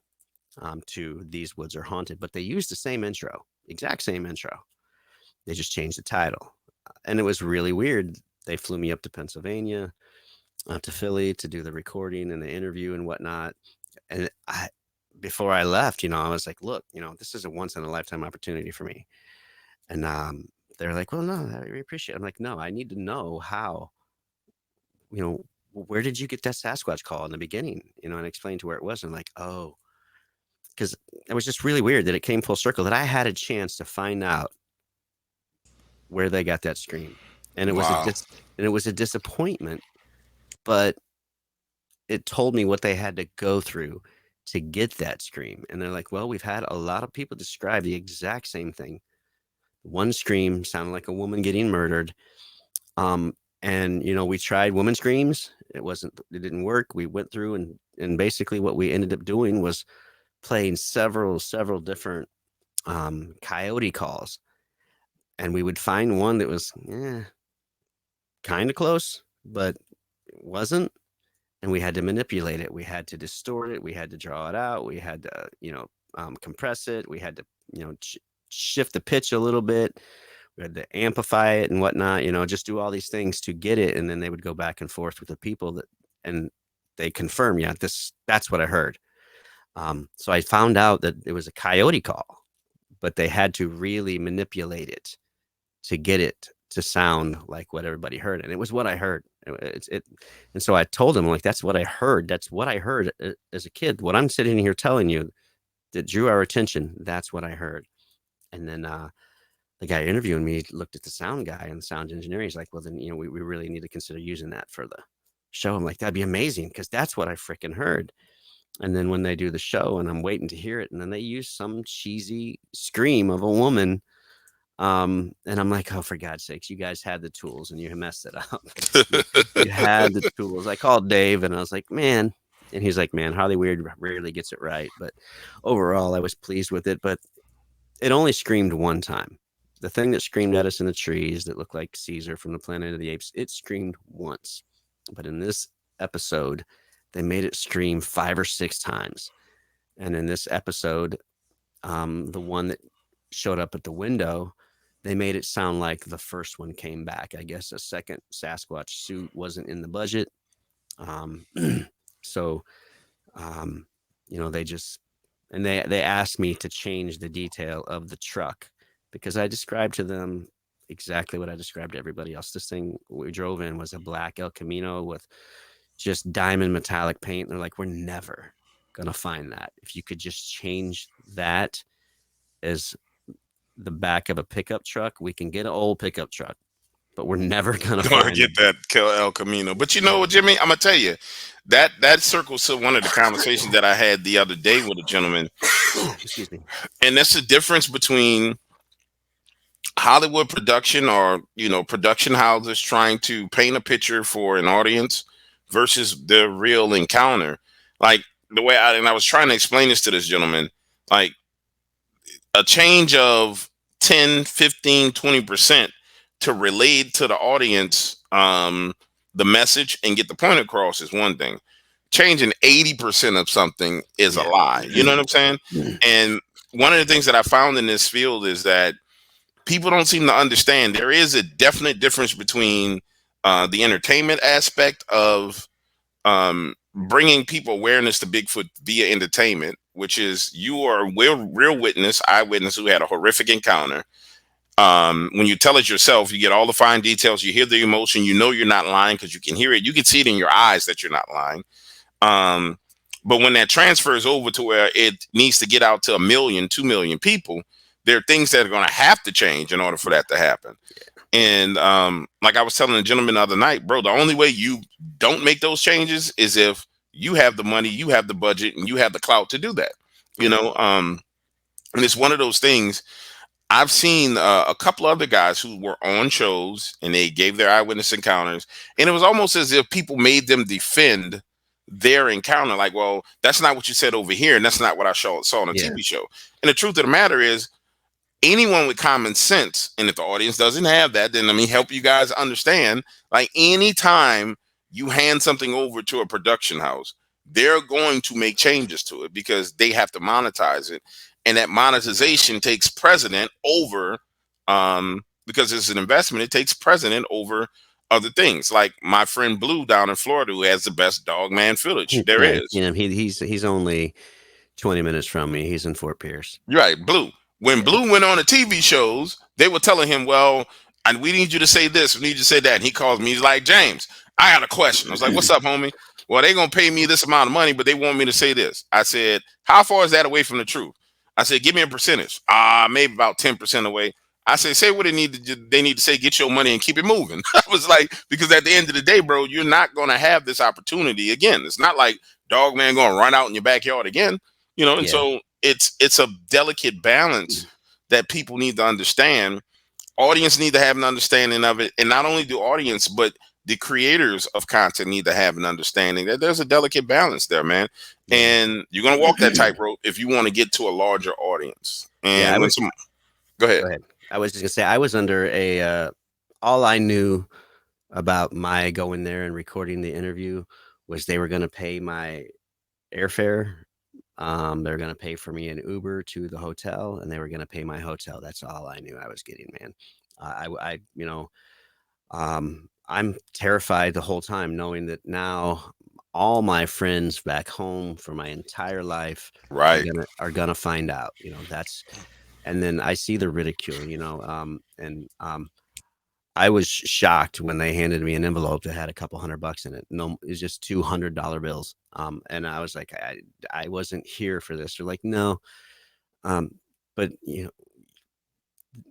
to These Woods Are Haunted. But they used the same intro, exact same intro. They just changed the title. And it was really weird. They flew me up to Pennsylvania, to Philly, to do the recording and the interview and whatnot. And before I left, I was like, look, this is a once in a lifetime opportunity for me. And they're like, well, no, we appreciate it. I'm like, no, I need to know how, where did you get that Sasquatch call in the beginning? And I explained to where it was. And I'm like, oh, because it was just really weird that it came full circle, that I had a chance to find out where they got that scream. And it was Wow. a disappointment, but it told me what they had to go through to get that scream. And they're like, well, we've had a lot of people describe the exact same thing. One scream sounded like a woman getting murdered. And we tried woman screams. It didn't work. We went through and basically what we ended up doing was playing several different coyote calls. And we would find one that was kind of close, but it wasn't. And we had to manipulate it. We had to distort it. We had to draw it out. We had to, compress it. We had to, shift the pitch a little bit. We had to amplify it and whatnot, just do all these things to get it. And then they would go back and forth with the people and they confirm, yeah, that's what I heard. So I found out that it was a coyote call, but they had to really manipulate it to get it to sound like what everybody heard, and it was what I heard. And so I told him, like, that's what I heard. That's what I heard as a kid. What I'm sitting here telling you that drew our attention. That's what I heard. And then the guy interviewing me looked at the sound guy and the sound engineer. He's like, well, then, we really need to consider using that for the show. I'm like, that'd be amazing, because that's what I freaking heard. And then when they do the show and I'm waiting to hear it, and then they use some cheesy scream of a woman. And I'm like, oh, for God's sakes, you guys had the tools and you messed it up. You had the tools. I called Dave and I was like, man. And he's like, man, Harley Weird rarely gets it right. But overall, I was pleased with it. But it only screamed one time. The thing that screamed at us in the trees that looked like Caesar from the Planet of the Apes, it screamed once. But in this episode, they made it scream 5 or 6 times. And in this episode, the one that showed up at the window, they made it sound like the first one came back. I guess a second Sasquatch suit wasn't in the budget. So, they just, and they asked me to change the detail of the truck, because I described to them exactly what I described to everybody else. This thing we drove in was a black El Camino with just diamond metallic paint. And they're like, we're never going to find that. If you could just change that as the back of a pickup truck, we can get an old pickup truck, but we're never going to find get that El Camino. But you know what, Jimmy? I'm going to tell you, that circles to one of the conversations that I had the other day with a gentleman. Excuse me. And that's the difference between Hollywood production, or production houses trying to paint a picture for an audience versus the real encounter. Like the way I was trying to explain this to this gentleman, like a change of 10, 15, 20% to relate to the audience the message and get the point across is one thing. Changing 80% of something is a lie. You know what I'm saying? And one of the things that I found in this field is that people don't seem to understand there is a definite difference between the entertainment aspect of bringing people awareness to Bigfoot via entertainment, which is you are a real witness, eyewitness who had a horrific encounter. When you tell it yourself, you get all the fine details, you hear the emotion, you're not lying because you can hear it. You can see it in your eyes that you're not lying. But when that transfers over to where it needs to get out to 1 million, 2 million people, there are things that are going to have to change in order for that to happen. And like I was telling a gentleman the other night, bro, the only way you don't make those changes is if you have the money, you have the budget, and you have the clout to do that. And it's one of those things. I've seen a couple other guys who were on shows and they gave their eyewitness encounters, and it was almost as if people made them defend their encounter. Like, well, that's not what you said over here, and that's not what I saw on a TV show. And the truth of the matter is, anyone with common sense, and if the audience doesn't have that, then let me help you guys understand. Like, anytime you hand something over to a production house, they're going to make changes to it because they have to monetize it. And that monetization takes precedent over, because it's an investment, it takes precedent over other things. Like my friend Blue down in Florida, who has the best Dogman footage there is. He's only 20 minutes from me. He's in Fort Pierce. You're right, Blue. When Blue went on the TV shows, they were telling him, well, and we need you to say this, we need you to say that. And he calls me, he's like, James, I got a question. I was like, what's up, homie? Well, they're going to pay me this amount of money, but they want me to say this. I said, how far is that away from the truth? I said, give me a percentage. Maybe about 10% away. I said, say what they need to say, get your money and keep it moving. I was like, because at the end of the day, bro, you're not going to have this opportunity again. It's not like Dogman going to run out in your backyard again, and so it's a delicate balance that people need to understand. Audience need to have an understanding of it. And not only the audience, but the creators of content need to have an understanding that there's a delicate balance there, man. And you're going to walk that tightrope if you want to get to a larger audience. And go ahead. I was just gonna say, I was under all I knew about my going there and recording the interview was they were going to pay my airfare. They're going to pay for me an Uber to the hotel, and they were going to pay my hotel. That's all I knew I was getting, man. I'm terrified the whole time, knowing that now all my friends back home for my entire life are gonna find out. And then I see the ridicule. I was shocked when they handed me an envelope that had a couple $100 in it. No, it was just $200 bills. And I was like, I wasn't here for this. They're like, no. Um, but you know,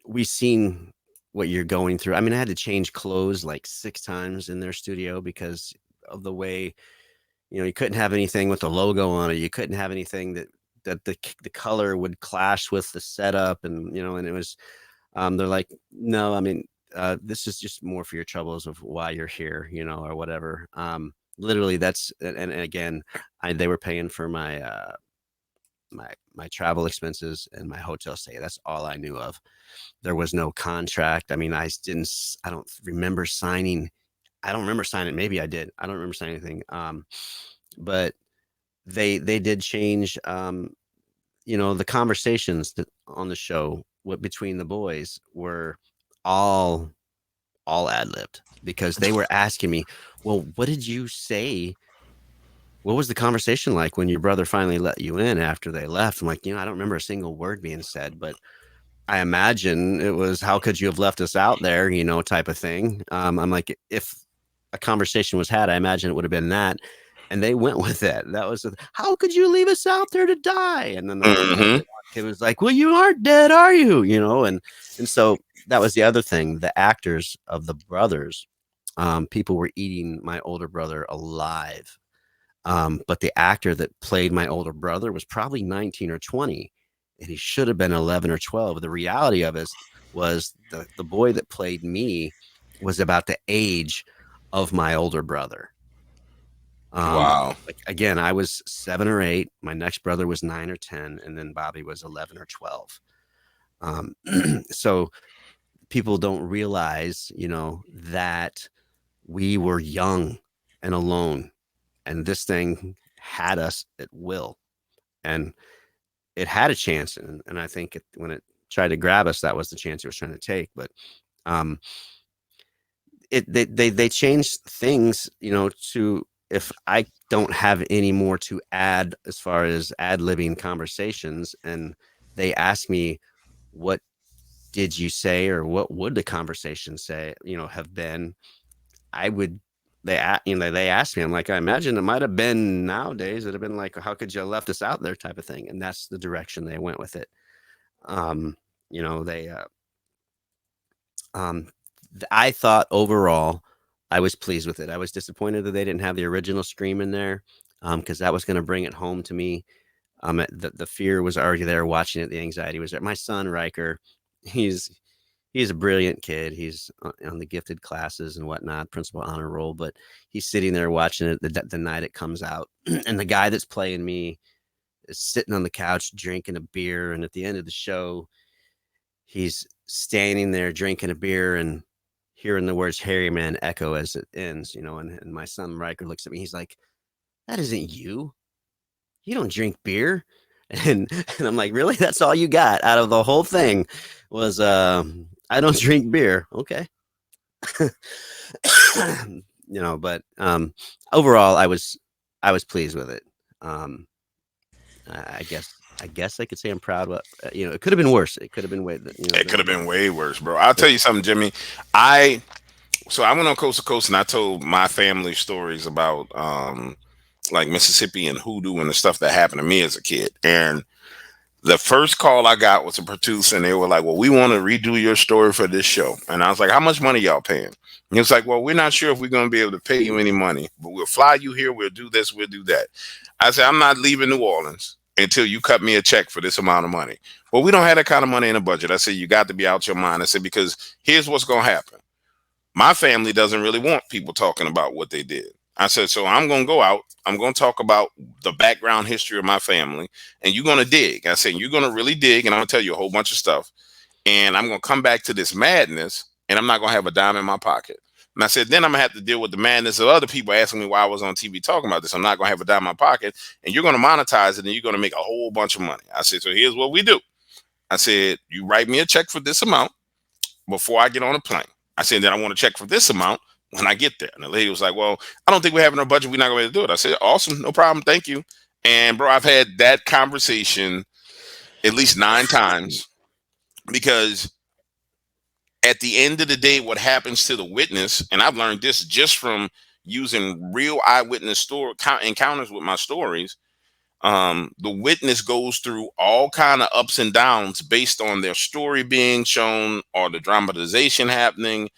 we seen what you're going through. I mean, I had to change clothes like 6 times in their studio because of the way, you know, you couldn't have anything with the logo on it. You couldn't have anything that the color would clash with the setup, and you know, and it was they're like, no, I mean, this is just more for your troubles of why you're here, you know, or whatever. Literally, that's and again, they were paying for my travel expenses and my hotel stay. That's all I knew of. There was no contract. I mean, I don't remember signing. I don't remember signing. Maybe I did. I don't remember signing anything. But they did change. You know, the conversations that on the show between the boys were all ad libbed because they were asking me, well, what did you say? What was the conversation like when your brother finally let you in after they left? I'm like, you know, I don't remember a single word being said, but I imagine it was, how could you have left us out there, you know, type of thing. I'm like, if a conversation was had, I imagine it would have been that. And they went with it. That was, how could you leave us out there to die? And then the Mm-hmm. kid was like, well, you aren't dead, are you? You know, and so that was the other thing. The actors of the brothers, people were eating my older brother alive. But the actor that played my older brother was probably 19 or 20, and he should have been 11 or 12. The reality of it was the boy that played me was about the age of my older brother. Wow. Like again, I was 7 or 8. My next brother was 9 or 10, and then Bobby was 11 or 12. Um, so people don't realize, you know, that we were young and alone, and this thing had us at will, and it had a chance. And I think when it tried to grab us, that was the chance it was trying to take. But um, they changed things, you know, to, if I don't have any more to add as far as ad libbing conversations, and they ask me, what did you say, or what would the conversation say, you know, have been, I would, you know, they asked me, I'm like, I imagine it might have been nowadays, it'd have been like, how could you have left us out there type of thing. And that's the direction they went with it. Um, you know, um, I thought overall I was pleased with it. I was disappointed that they didn't have the original Scream in there, because that was going to bring it home to me. The fear was already there watching it. The anxiety was there. My son Riker, he's he's a brilliant kid. He's on the gifted classes and whatnot, principal honor roll. But he's sitting there watching it the night it comes out, and the guy that's playing me is sitting on the couch drinking a beer. And at the end of the show, he's standing there drinking a beer and hearing the words "Harry Man" echo as it ends. You know, and my son Riker looks at me. He's like, "That isn't you. You don't drink beer." And I'm like, really? That's all you got out of the whole thing was I don't drink beer. Okay. You know, but overall I was pleased with it. Um I guess I could say I'm proud. What you know, it could have been worse. It could have been way, you know, It could have been way worse, bro. I'll tell you something, Jimmy. I I went on coast to coast and I told my family stories about like Mississippi and hoodoo and the stuff that happened to me as a kid. And the first call I got was a producer, and they were like, "Well, we want to redo your story for this show." And I was like, "How much money y'all paying?" And he was like, "Well, we're not sure if we're going to be able to pay you any money, but we'll fly you here. We'll do this. We'll do that." I said, "I'm not leaving New Orleans until you cut me a check for this amount of money." Well, we don't have that kind of money in the budget. I said, "You got to be out your mind." I said, "Because here's what's going to happen. My family doesn't really want people talking about what they did." I said, "So I'm going to go out. I'm going to talk about the background history of my family, and you're going to dig." I said, "You're going to really dig, and I'm going to tell you a whole bunch of stuff. And I'm going to come back to this madness, and I'm not going to have a dime in my pocket." And I said, "Then I'm going to have to deal with the madness of other people asking me why I was on TV talking about this. I'm not going to have a dime in my pocket, and you're going to monetize it, and you're going to make a whole bunch of money." I said, "So here's what we do." I said, "You write me a check for this amount before I get on a plane." I said, "Then I want to check for this amount when I get there." And the lady was like, "Well, I don't think we have enough budget. We're not going to do it." I said, "Awesome. No problem. Thank you." And bro, I've had that conversation at least 9 times because at the end of the day, what happens to the witness, and I've learned this just from using real eyewitness encounters with my stories. The witness goes through all kind of ups and downs based on their story being shown or the dramatization happening,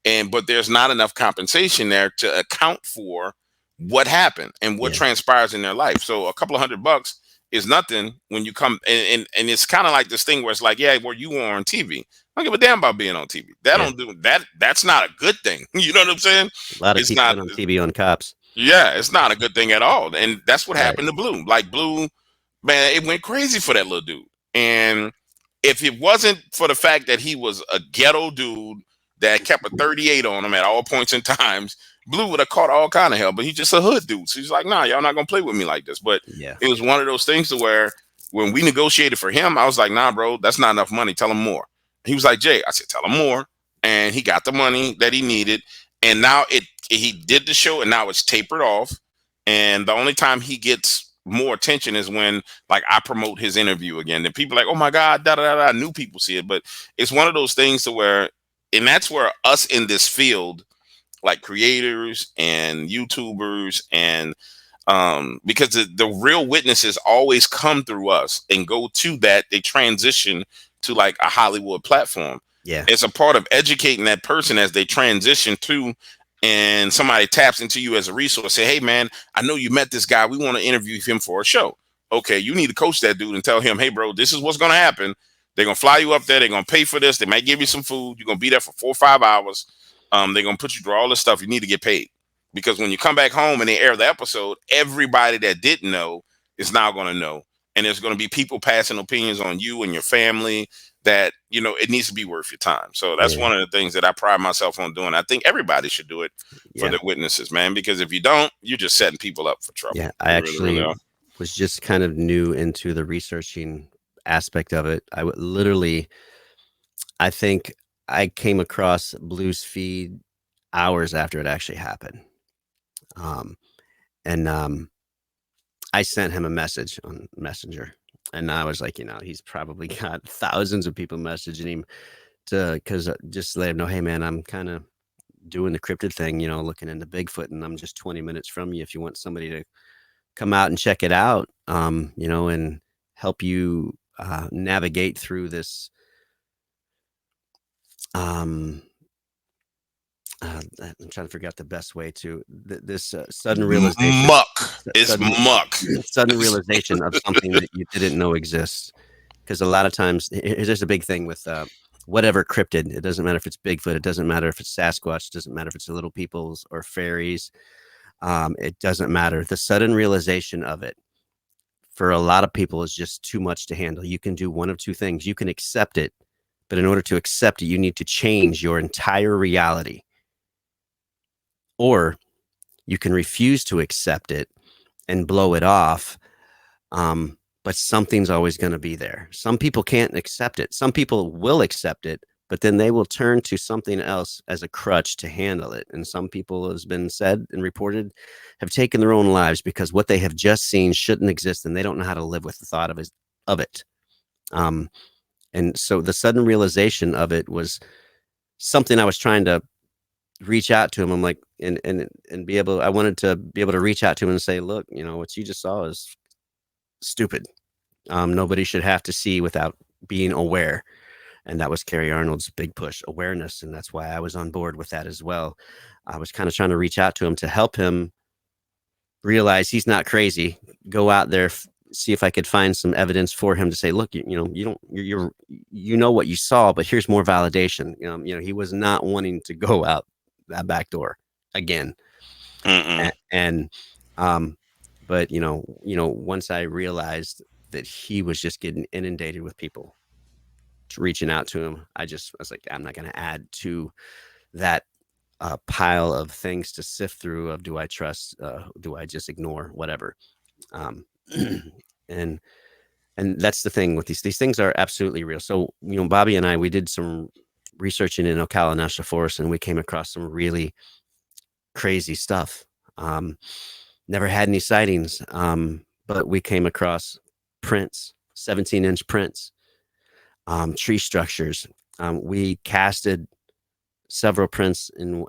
and but there's not enough compensation there to account for what happened and what Yeah. transpires in their life. So a couple of $100 is nothing when you come, and it's kind of like this thing where it's like, yeah, well, you were on TV. I don't give a damn about being on TV. That Yeah. don't do that. That's not a good thing. You know what I'm saying? A lot of It's people not. been on TV on cops. Yeah, it's not a good thing at all. And that's what Right. happened to Blue. Like Blue, man, it went crazy for that little dude. And if it wasn't for the fact that he was a ghetto dude that kept a 38 on him at all points in times, Blue would have caught all kind of hell. But he's just a hood dude. So he's like, nah, y'all not gonna play with me like this. But Yeah. it was one of those things to where when we negotiated for him, I was like, nah, bro, that's not enough money. Tell him more. He was like, Jay, I said, tell him more. And he got the money that he needed. And now he did the show and now it's tapered off. And the only time he gets more attention is when like I promote his interview again. And people are like, oh my God, da da da da. New people see it. But it's one of those things to where, and that's where us in this field, like creators and YouTubers and because the real witnesses always come through us and go to that, they transition to like a Hollywood platform. Yeah. It's a part of educating that person as they transition to, and somebody taps into you as a resource. Say, hey man, I know you met this guy. We want to interview him for a show. Okay, you need to coach that dude and tell him, hey bro, this is what's gonna happen. They're gonna fly you up there, they're gonna pay for this, they might give you some food, you're gonna be there for 4 or 5 hours. They're gonna put you through all this stuff. You need to get paid. Because when you come back home and they air the episode, everybody that didn't know is now gonna know. And there's gonna be people passing opinions on you and your family that, you know, it needs to be worth your time. So that's Yeah. one of the things that I pride myself on doing. I think everybody should do it for Yeah. their witnesses, man, because if you don't, you're just setting people up for trouble. Yeah. I You really, really actually are. was just kind of new into the researching aspect of it. I would literally, I think I came across Blue's feed hours after it actually happened. Um, and I sent him a message on Messenger, and I was like, you know, he's probably got thousands of people messaging him because just to let him know, hey man, I'm kind of doing the cryptid thing, you know, looking into Bigfoot, and I'm just 20 minutes from you if you want somebody to come out and check it out, you know, and help you navigate through this. I'm trying to figure out the best way to this sudden realization, Muck. It's sudden muck. sudden realization of something that you didn't know exists. Because a lot of times, there's a big thing with whatever cryptid. It doesn't matter if it's Bigfoot. It doesn't matter if it's Sasquatch. It doesn't matter if it's the little peoples or fairies. It doesn't matter. The sudden realization of it for a lot of people is just too much to handle. You can do one of two things. You can accept it, but in order to accept it, you need to change your entire reality. Or you can refuse to accept it and blow it off. But something's always going to be there. Some people can't accept it. Some people will accept it, but then they will turn to something else as a crutch to handle it. And some people, as been said and reported, have taken their own lives because what they have just seen shouldn't exist, and they don't know how to live with the thought of it. And so the sudden realization of it was something I was trying to reach out to him. I'm like, and be able, I wanted to be able to reach out to him and say, look, you know, what you just saw is stupid. Nobody should have to see without being aware. And that was Carrie Arnold's big push, awareness. And that's why I was on board with that as well. I was kind of trying to reach out to him to help him realize he's not crazy. Go out there, see if I could find some evidence for him to say, look, you know, you know what you saw, but here's more validation. You know, he was not wanting to go out that back door again. And but you know, once I realized that he was just getting inundated with people reaching out to him, I was like, I'm not going to add to that pile of things to sift through of do I trust, do I just ignore, whatever. And that's the thing with these things are absolutely real. So, you know, Bobby and I, we did some researching in Ocala National Forest, and we came across some really crazy stuff. Never had any sightings, but we came across prints, 17-inch prints, tree structures. We casted several prints in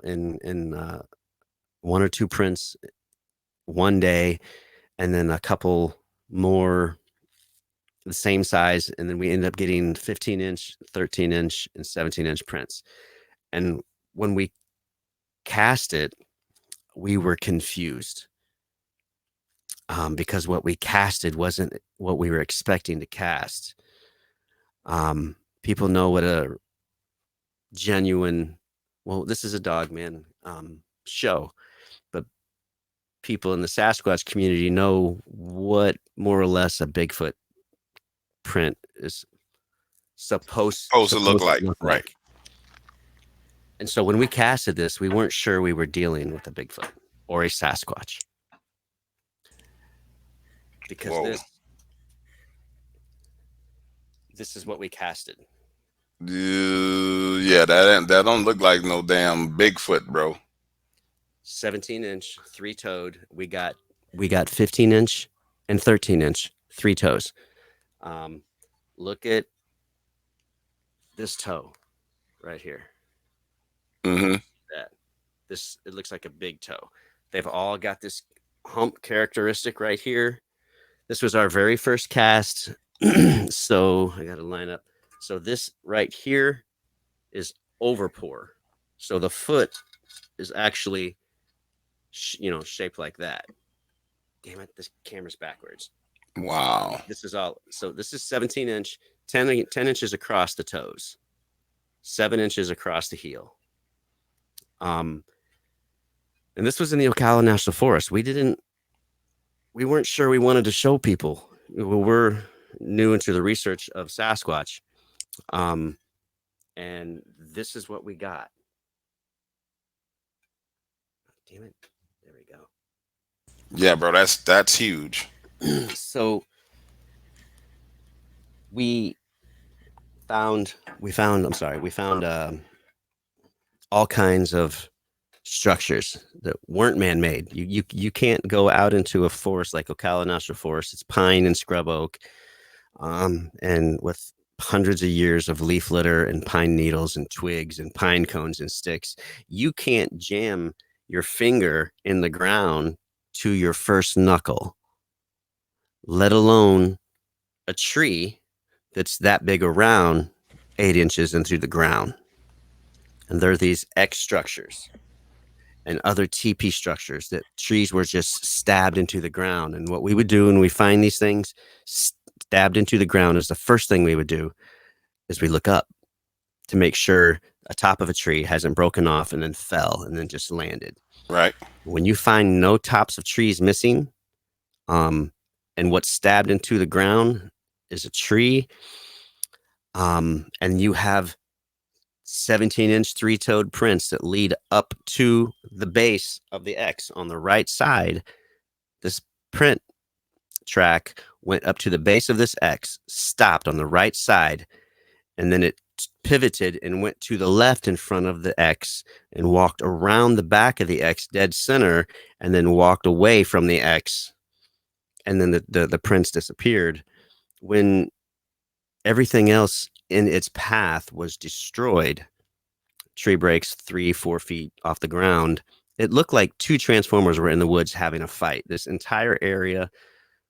one or two prints one day, and then a couple more the same size, and then we ended up getting 15-inch, 13-inch, and 17-inch prints. And when we cast it, we were confused because what we casted wasn't what we were expecting to cast. People know what a genuine, well, this is a Dogman show, but people in the Sasquatch community know what more or less a Bigfoot print is supposed to look like, right? And so when we casted this, we weren't sure we were dealing with a Bigfoot or a Sasquatch, because this is what we casted. Yeah, that don't look like no damn Bigfoot, bro. 17-inch, three-toed. We got 15-inch and 13-inch, three toes. Look at this toe right here. Mm-hmm. It looks like a big toe. They've all got this hump characteristic right here. This was our very first cast. So I got to line up. So this right here is overpour. So the foot is actually, shaped like that. Damn it, this camera's backwards. Wow. This is 17-inch, 10 inches across the toes, 7 inches across the heel. And this was in the Ocala National Forest. We weren't sure we wanted to show people. We're new into the research of Sasquatch. And this is what we got. Damn it. There we go. Yeah, bro, that's huge. So we found all kinds of structures that weren't man-made. You can't go out into a forest like Ocala National Forest. It's pine and scrub oak, and with hundreds of years of leaf litter and pine needles and twigs and pine cones and sticks. You can't jam your finger in the ground to your first knuckle, let alone a tree that's that big around 8 inches into the ground. And there are these X structures and other TP structures that trees were just stabbed into the ground. And what we would do when we find these things stabbed into the ground is the first thing we would do is we look up to make sure a top of a tree hasn't broken off and then fell and then just landed. Right. When you find no tops of trees missing, and what's stabbed into the ground is a tree, and you have 17-inch three-toed prints that lead up to the base of the X on the right side. This print track went up to the base of this X, stopped on the right side, and then it pivoted and went to the left in front of the X and walked around the back of the X dead center and then walked away from the X, and then the prints disappeared. When everything else in its path was destroyed, tree breaks 3-4 feet off the ground, it looked like two transformers were in the woods having a fight. This entire area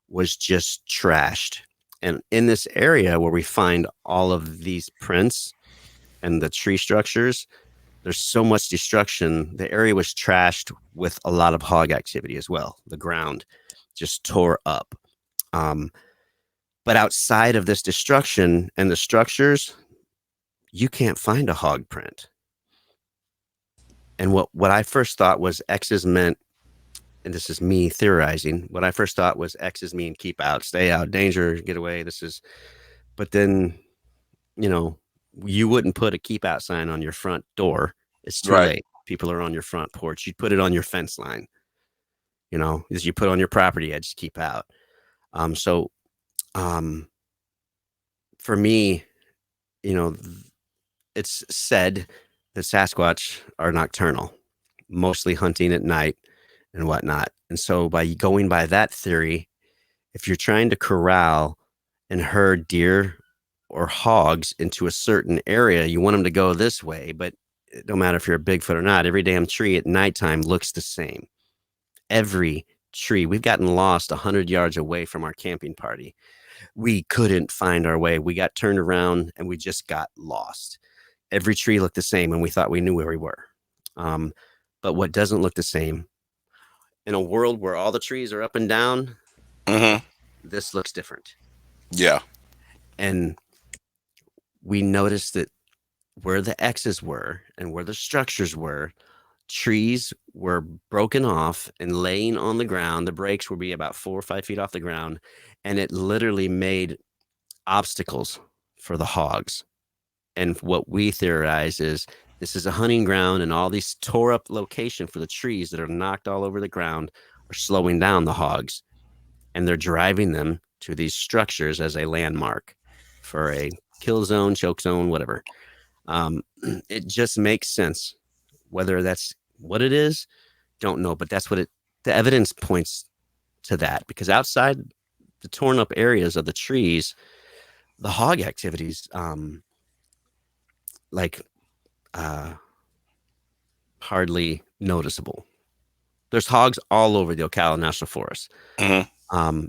was just trashed. And in this area where we find all of these prints and the tree structures, there's so much destruction. The area was trashed with a lot of hog activity as well. The ground just tore up. But outside of this destruction and the structures, you can't find a hog print. And what I first thought was X's meant, and this is me theorizing, what I first thought was X's mean keep out, stay out, danger, get away. But then, you wouldn't put a keep out sign on your front door. It's too late. People are on your front porch. You'd put it on your fence line. As you put on your property edge, keep out. For me, it's said that Sasquatch are nocturnal, mostly hunting at night and whatnot. And so by going by that theory, if you're trying to corral and herd deer or hogs into a certain area, you want them to go this way, but no matter if you're a Bigfoot or not, every damn tree at nighttime looks the same. Every tree. We've gotten lost 100 yards away from our camping party. We couldn't find our way. We got turned around and we just got lost. Every tree looked the same and we thought we knew where we were. But what doesn't look the same, in a world where all the trees are up and down, this looks different. Yeah. And we noticed that where the X's were and where the structures were, trees were broken off and laying on the ground. The breaks would be about 4 or 5 feet off the ground, and it literally made obstacles for the hogs. And what we theorize is this is a hunting ground, and all these tore up location for the trees that are knocked all over the ground are slowing down the hogs, and they're driving them to these structures as a landmark for a kill zone, choke zone, whatever. It just makes sense. Whether that's what it is, don't know, but that's what the evidence points to, that because outside the torn up areas of the trees, the hog activities, hardly noticeable. There's hogs all over the Ocala National Forest. And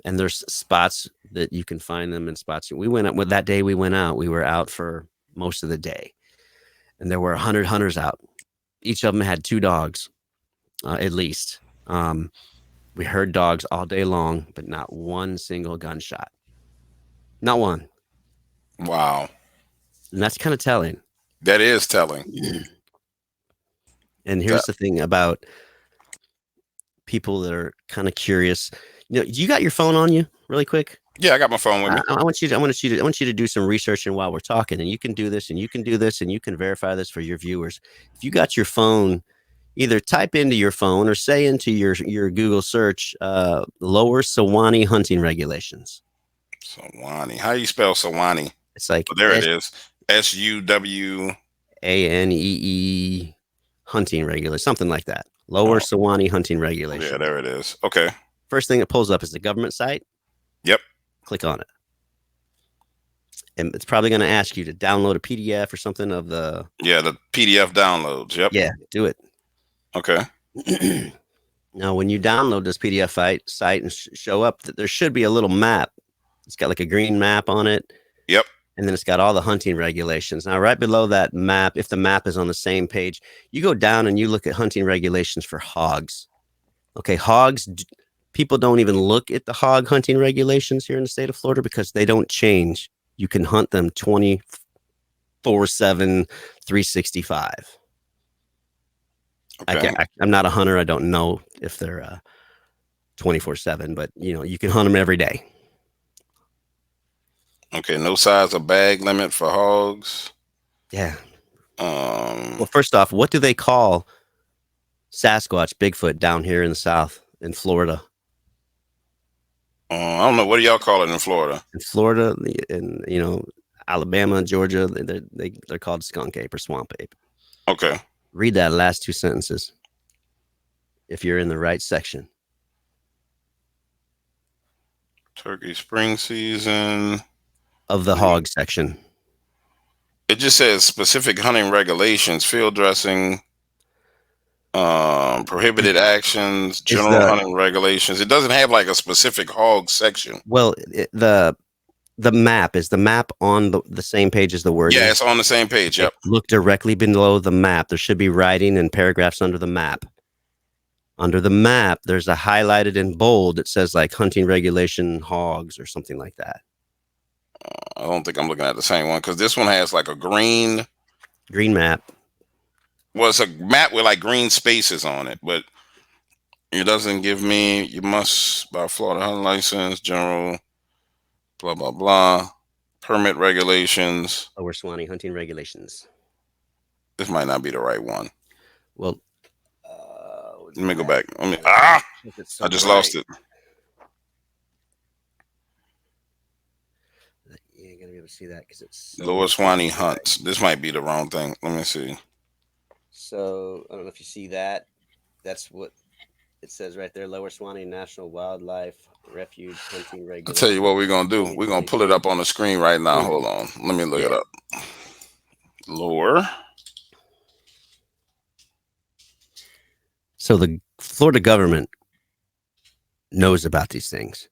there's spots that you can find them in spots. We went out that day we went out, we were out for most of the day, and there were 100 hunters out. Each of them had 2 dogs, at least. We heard dogs all day long, but not one single gunshot. Not one. Wow. And that's kind of telling. That is telling. And here's the thing about people that are kind of curious. You got your phone on you really quick? Yeah, I got my phone with me. I want you to do some research while we're talking, and you can do this and you can do this and you can verify this for your viewers. If you got your phone, either type into your phone or say into your Google search, lower Sewanee hunting regulations. Sewanee. How do you spell Sewanee? It's like there it is. SUWANEE hunting regulations, something like that. Lower Sewanee hunting regulations. Yeah, there it is. Okay. First thing that pulls up is the government site. Yep. Click on it. And it's probably going to ask you to download a PDF or something of the... Yeah, the PDF downloads. Yep. Yeah, do it. Okay. Now, when you download this PDF site and show up, there should be a little map. It's got like a green map on it. Yep. And then it's got all the hunting regulations. Now, right below that map, if the map is on the same page, you go down and you look at hunting regulations for hogs. Okay, hogs... People don't even look at the hog hunting regulations here in the state of Florida because they don't change. You can hunt them 24/7, 365. Okay. I'm not a hunter. I don't know if they're 24/7, but you can hunt them every day. Okay, no size or bag limit for hogs. Yeah. Well, first off, what do they call Sasquatch, Bigfoot down here in the South, in Florida? I don't know. What do y'all call it in Florida? In Florida, in Alabama, Georgia, they're called skunk ape or swamp ape. Okay. Read that last 2 sentences if you're in the right section. Turkey spring season. Of the hog section. It just says specific hunting regulations, field dressing, prohibited actions, general hunting regulations. It doesn't have like a specific hog section. Well, the map on the same page as the word. Yeah, it's on the same page. Yep. Look directly below the map. There should be writing and paragraphs under the map. Under the map, there's a highlighted in bold that says like hunting regulation hogs or something like that. I don't think I'm looking at the same one because this one has like a green map. Well, it's a map with like green spaces on it, but it doesn't give me, you must buy Florida hunting license, general, blah, blah, blah, permit regulations. Lower Sewanee hunting regulations. This might not be the right one. Well, let me go back. I just lost it. You ain't gonna be able to see that because it's Lower Sewanee hunts. This might be the wrong thing. Let me see. So I don't know if you see that. That's what it says right there. Lower Sewanee National Wildlife Refuge hunting regulations. I'll tell you what we're gonna do. We're gonna pull it up on the screen right now. Hold on. Let me look it up. Lower So the Florida government knows about these things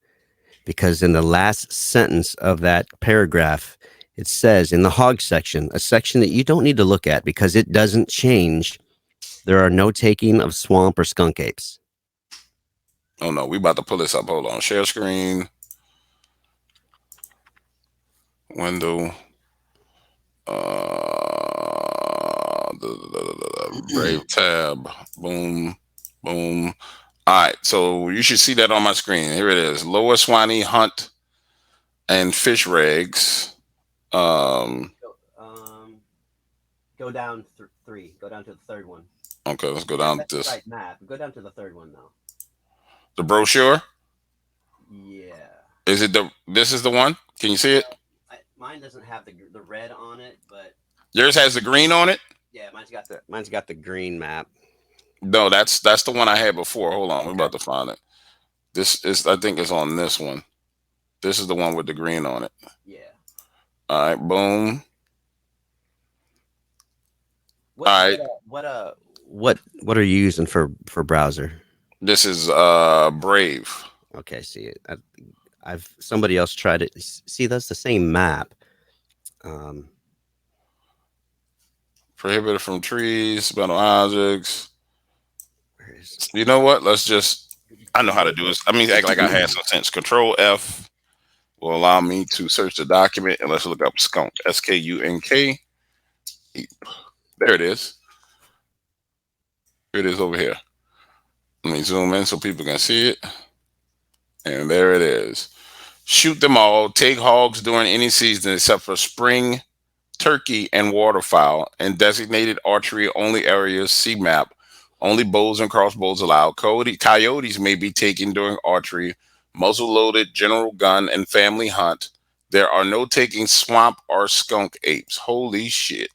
because in the last sentence of that paragraph, it says in the hog section, a section that you don't need to look at because it doesn't change. There are no taking of swamp or skunk apes. Oh no, we about to pull this up. Hold on. Share screen. Window. Brave tab. Boom. Boom. All right. So you should see that on my screen. Here it is. Lower Swanee Hunt and Fish Regs. Go down 3. Go down to the third one. Okay, let's go down That's this. the right map. Go down to the third one now. The brochure. Yeah. Is it the? This is the one. Can you see it? Mine doesn't have the red on it, but Yours has the green on it. yeah, mine's got the green map. No, that's the one I had before. Hold on, we're about to find it. This is, I think it's on this one. This is the one with the green on it. Yeah. All right, boom. What, all right. What are you using for browser? This is Brave. Okay, see it. I've somebody else tried it. See, that's the same map. Prohibited from trees, metal objects. You know what? Let's just. I know how to do this. I mean, act like I had some sense. Control F will allow me to search the document, and let's look up skunk. SKUNK. There it is. Here it is over here. Let me zoom in so people can see it. And there it is. Shoot them all. Take hogs during any season except for spring, turkey, and waterfowl. In designated archery only areas, see map. Only bows and crossbows allowed. Coyotes may be taken during archery, muzzle-loaded, general gun, and family hunt. There are no taking swamp or skunk apes. Holy shit.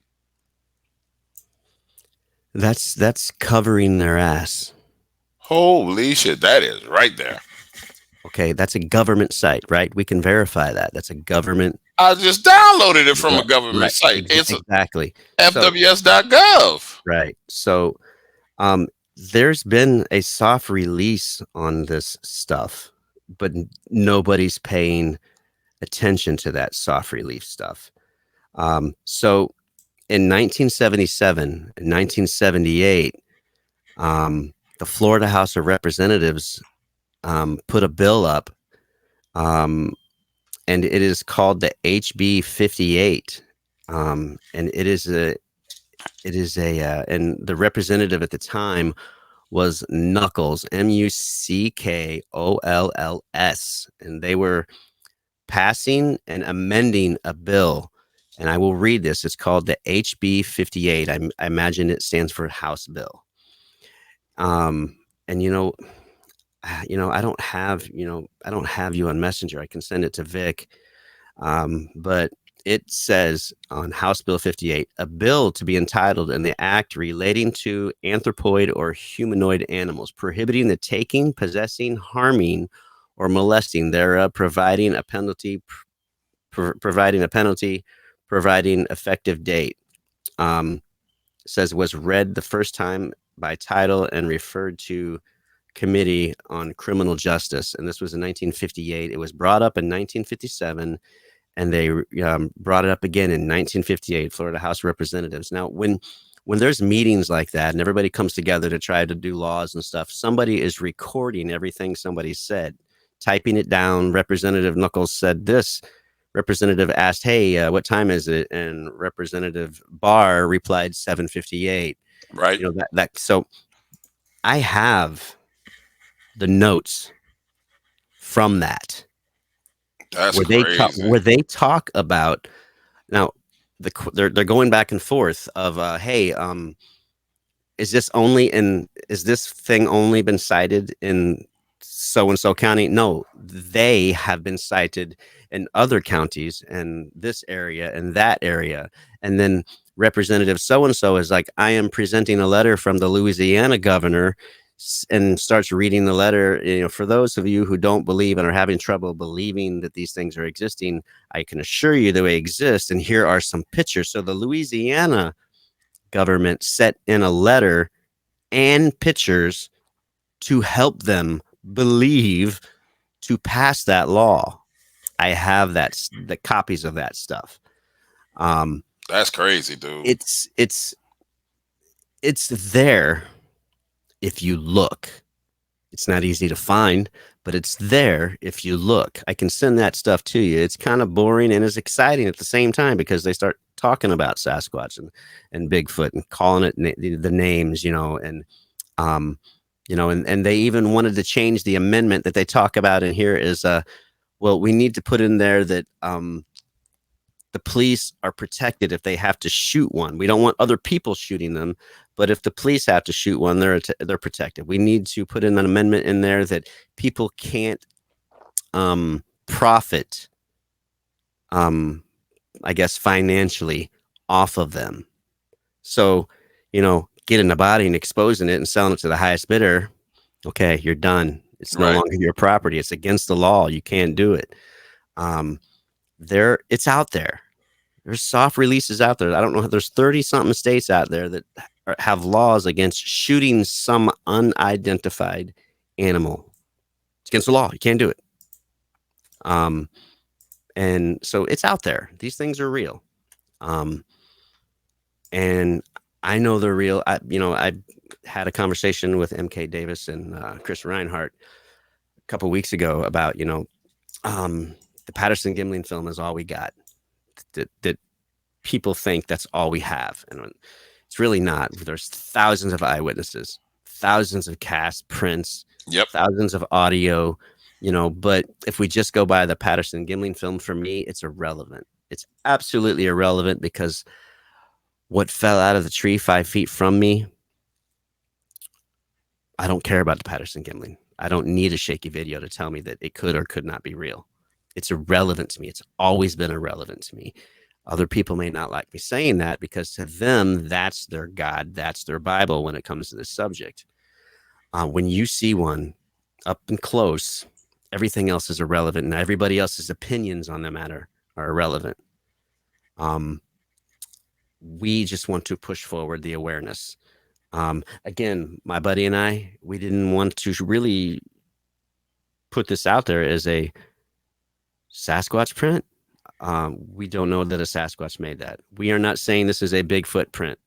That's covering their ass. Holy shit. That is right there. Okay, that's a government site, right? We can verify that. That's a government. I just downloaded it from a government site. It's exactly fws.gov. Right. So there's been a soft release on this stuff, but nobody's paying attention to that soft release stuff. So in 1977 and 1978, the Florida House of Representatives put a bill up, and it is called the HB 58, and it is a and the representative at the time was Knuckles, Muckolls, and they were passing and amending a bill, and I will read this. It's called the HB 58. I imagine it stands for House Bill. And I don't have you on Messenger. I can send it to Vic. But it says on House Bill 58, a bill to be entitled in the act relating to anthropoid or humanoid animals, prohibiting the taking, possessing, harming, or molesting thereof, providing a penalty, providing effective date. Says was read the first time by title and referred to Committee on Criminal Justice, and this was in 1958. It was brought up in 1957, and they brought it up again in 1958. Florida House of Representatives. Now, when there's meetings like that and everybody comes together to try to do laws and stuff, somebody is recording everything somebody said, typing it down. Representative Knuckles said this. Representative asked, "Hey, what time is it?" And Representative Barr replied, 7:58. Right. So I have the notes from that. That's crazy. Where they talk about now, they're going back and forth of is this thing only been cited in so and so county? No, they have been cited in other counties and this area and that area. And then Representative so and so is like, I am presenting a letter from the Louisiana governor, and starts reading the letter. For those of you who don't believe and are having trouble believing that these things are existing, I can assure you they exist. And here are some pictures. So the Louisiana government sent in a letter and pictures to help them believe to pass that law. I have the copies of that stuff. That's crazy, dude. It's there if you look. It's not easy to find, but it's there if you look. I can send that stuff to you. It's kind of boring and it's exciting at the same time because they start talking about Sasquatch and Bigfoot and calling it the names, and and they even wanted to change the amendment that they talk about in here is well, we need to put in there that the police are protected if they have to shoot one. We don't want other people shooting them, but if the police have to shoot one, they're protected. We need to put in an amendment in there that people can't profit, I guess, financially off of them. So, getting the body and exposing it and selling it to the highest bidder, okay, you're done. It's no longer your property. It's against the law. You can't do it. It's out there. There's soft releases out there. I don't know. There's 30 something states out there that have laws against shooting some unidentified animal. It's against the law. You can't do it. And so it's out there. These things are real. And I know they're real. I had a conversation with MK Davis and Chris Reinhardt a couple of weeks ago about, the Patterson Gimlin film is all we got. That people think that's all we have, and it's really not. There's thousands of eyewitnesses, thousands of cast prints, thousands of audio, but if we just go by the Patterson Gimlin film, for me, it's irrelevant. It's absolutely irrelevant because what fell out of the tree 5 feet from me, I don't care about the Patterson Gimlin. I don't need a shaky video to tell me that it could or could not be real. It's irrelevant to me. It's always been irrelevant to me. Other people may not like me saying that because to them, that's their God, that's their Bible when it comes to this subject. When you see one up and close, everything else is irrelevant, and everybody else's opinions on the matter are irrelevant. We just want to push forward the awareness. Again, my buddy and I, we didn't want to really put this out there as a Sasquatch print. We don't know that a Sasquatch made that. We are not saying this is a Bigfoot print,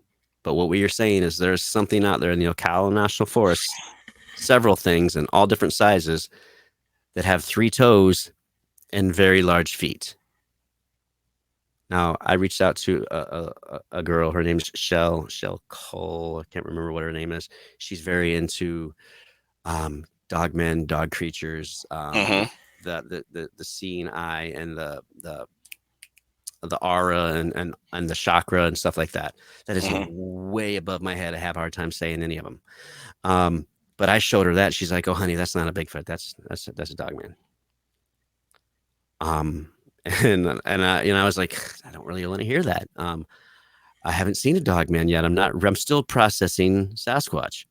but what we are saying is there's something out there in the Ocala National Forest, several things in all different sizes that have 3 toes and very large feet. Now, I reached out to a girl. Her name's Shell Cole. I can't remember what her name is. She's very into dogmen, dog creatures, the seeing eye and the aura and the chakra and stuff like that. That is way above my head. I have a hard time saying any of them. But I showed her that. She's like, "Oh, honey, that's not a Bigfoot. That's a dogman." And I was like, I don't really want to hear that. I haven't seen a dogman yet. I'm still processing Sasquatch.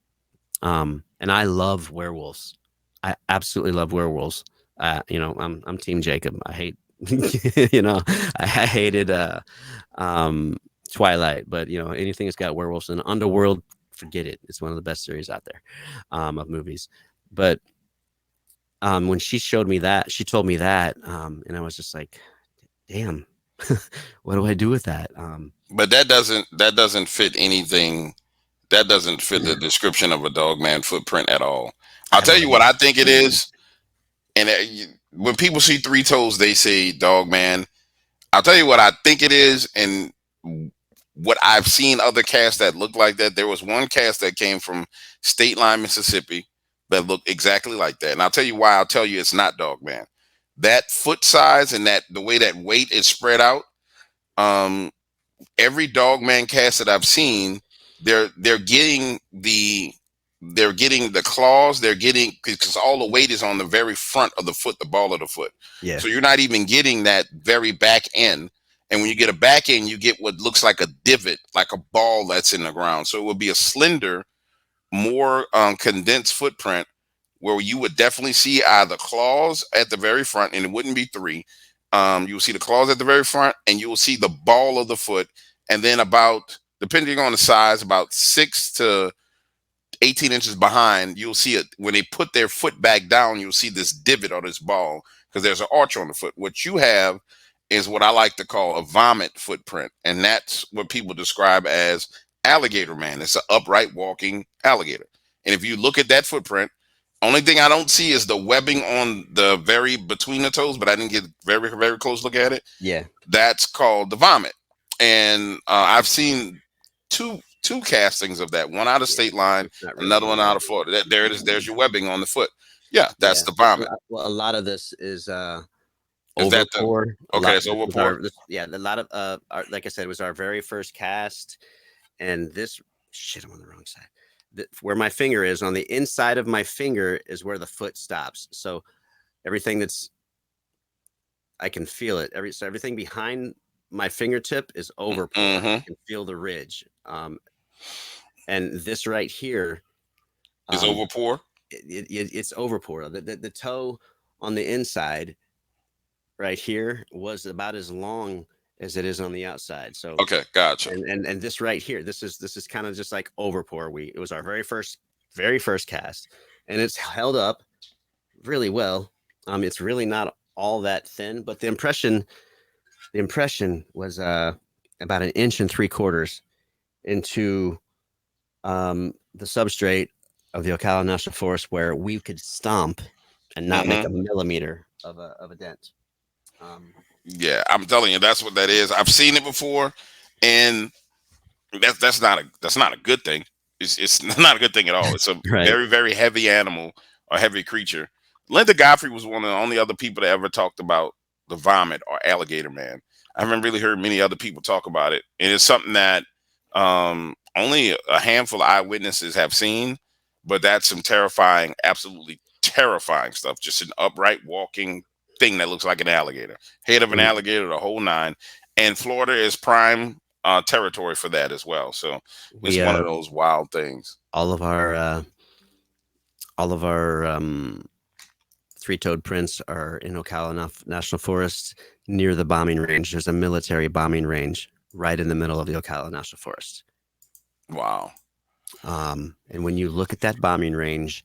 And I love werewolves. I absolutely love werewolves. I'm Team Jacob. I hate, I hated Twilight, but anything that's got werewolves in Underworld, forget it. It's one of the best series out there of movies. But when she told me that, and I was just like, damn, what do I do with that? But that doesn't fit anything. That doesn't fit the description of a dogman footprint at all. I'll tell you what I think it is. And when people see 3 toes, they say dogman. I'll tell you what I think it is, and what I've seen other casts that look like that. There was one cast that came from State Line, Mississippi, that looked exactly like that. And I'll tell you why. I'll tell you it's not dogman. That foot size and the way that weight is spread out. Every dogman cast that I've seen, they're getting the claws. They're getting, because all the weight is on the very front of the foot, the ball of the foot. Yeah. So you're not even getting that very back end. And when you get a back end, you get what looks like a divot, like a ball that's in the ground. So it would be a slender, more condensed footprint where you would definitely see either claws at the very front, and it wouldn't be 3. You will see the claws at the very front, and you will see the ball of the foot, and then about, depending on the size, about 6 to 18 inches behind, you'll see it when they put their foot back down. You'll see this divot or this ball because there's an arch on the foot. What you have is what I like to call a vomit footprint, and that's what people describe as alligator man. It's an upright walking alligator, and if you look at that footprint, only thing I don't see is the webbing on the very between the toes, but I didn't get very close look at it. Yeah. That's called the vomit, and I've seen two castings of that. One out of state line, Really another one out of Florida. There it is. There's your webbing on the foot. Yeah, that's the vomit. Well, a lot of this is Is that overpour. okay? It's overpour. Yeah, a lot of like I said, it was our very first cast, and this shit. I'm on the wrong side. Where my finger is, on the inside of my finger is where the foot stops. So everything I can feel it. Everything behind my fingertip is overpour. I can feel the ridge. And this right here is overpour. It's overpour. The toe on the inside right here was about as long as it is on the outside. So okay, gotcha. And this right here, this is kind of just like overpour. It was our very first cast, and it's held up really well. It's really not all that thin, but the impression was about 1 3/4 inches into the substrate of the Ocala National Forest, where we could stomp and not make a millimeter of a dent. Yeah, I'm telling you, that's what that is. I've seen it before, and that's not a good thing. It's not a good thing at all. It's a very heavy animal or heavy creature. Linda Godfrey was one of the only other people that ever talked about the vomit or alligator man. I haven't really heard many other people talk about it, and it's something that only a handful of eyewitnesses have seen. But that's some terrifying, absolutely terrifying stuff. Just an upright walking thing that looks like an alligator, head of an alligator, the whole nine. And Florida is prime territory for that as well. So it's one of those wild things. All of our three-toed prints are in Ocala National Forest near the bombing range. There's a military bombing range right in the middle of the Ocala National Forest. Wow. And when you look at that bombing range,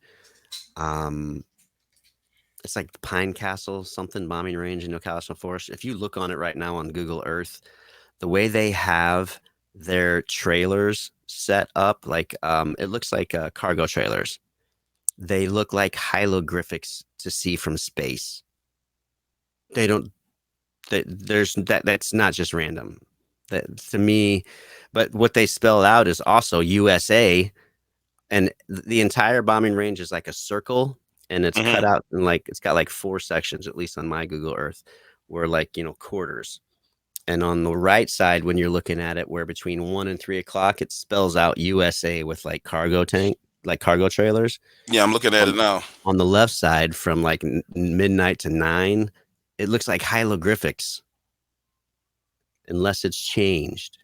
it's like the Pine Castle something bombing range in Ocala National Forest. If you look on it right now on Google Earth, the way they have their trailers set up, like it looks like cargo trailers. They look like hieroglyphics to see from space. They don't. That's not just random. That to me, but what they spell out is also USA, and the entire bombing range is like a circle, and it's cut out and it's got like 4 sections, at least on my Google Earth, where quarters. And on the right side, when you're looking at it, where between 1 and 3 o'clock, it spells out USA with like cargo trailers. Yeah, I'm looking at it now. On the left side, from like midnight to 9, it looks like hieroglyphics, unless it's changed.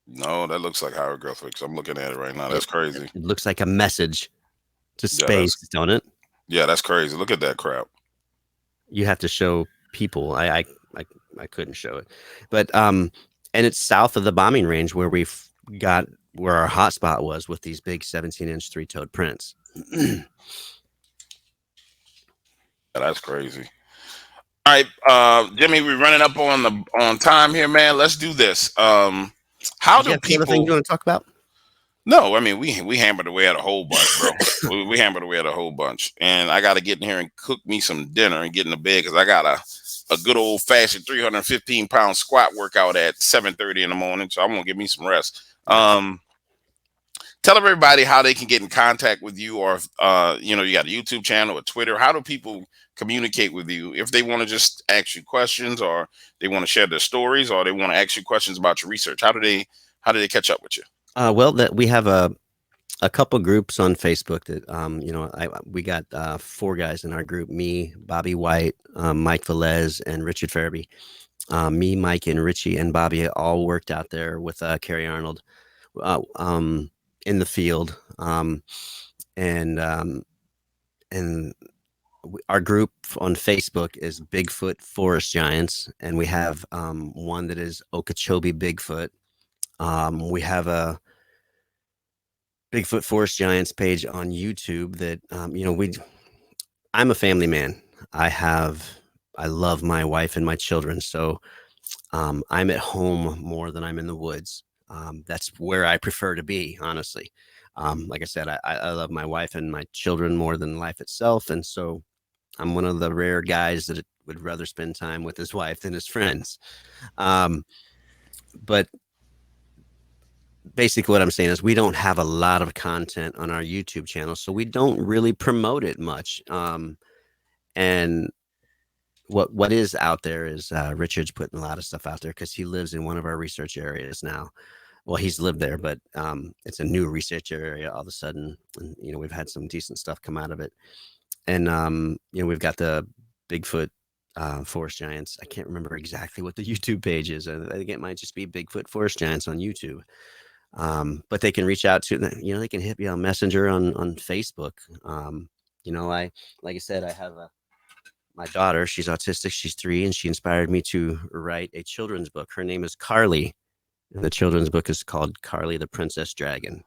No, that looks like hieroglyphics. I'm looking at it right now. That's crazy. It looks like a message to space, don't it? Yeah, that's crazy. Look at that crap. You have to show people. I couldn't show it, but and it's south of the bombing range where where our hotspot was with these big 17-inch three-toed prints. Yeah, that's crazy. All right, Jimmy, we're running up on time here, man. Let's do this. How do people? Thing you want to talk about? No, I mean we hammered away at a whole bunch, bro. we hammered away at a whole bunch, and I got to get in here and cook me some dinner and get in the bed because I got a good old fashioned 315-pound squat workout at 7:30 in the morning. So I'm gonna give me some rest. Tell everybody how they can get in contact with you, or you got a YouTube channel or Twitter. How do people communicate with you if they want to just ask you questions, or they want to share their stories, or they want to ask you questions about your research? How do they catch up with you? Well, we have a couple groups on Facebook that we got 4 guys in our group: me, Bobby White, Mike Velez, and Richard Farabee. Me, Mike, and Richie and Bobby all worked out there with Carrie Arnold in the field, and our group on Facebook is Bigfoot Forest Giants, and we have one that is Okeechobee Bigfoot. We have Bigfoot Forest Giants page on YouTube that, I'm a family man. I love my wife and my children. So I'm at home more than I'm in the woods. That's where I prefer to be, honestly. Like I said, I love my wife and my children more than life itself. And so I'm one of the rare guys that would rather spend time with his wife than his friends. But basically what I'm saying is we don't have a lot of content on our YouTube channel, so we don't really promote it much. And what is out there is Richard's putting a lot of stuff out there because he lives in one of our research areas now. Well, he's lived there, but it's a new research area all of a sudden. And, we've had some decent stuff come out of it. And, we've got the Bigfoot Forest Giants. I can't remember exactly what the YouTube page is. I think it might just be Bigfoot Forest Giants on YouTube. But they can reach out to, they can hit me on Messenger on Facebook. Like I said, I have my daughter, she's autistic, she's 3, and she inspired me to write a children's book. Her name is Carly, and the children's book is called Carly the Princess Dragon.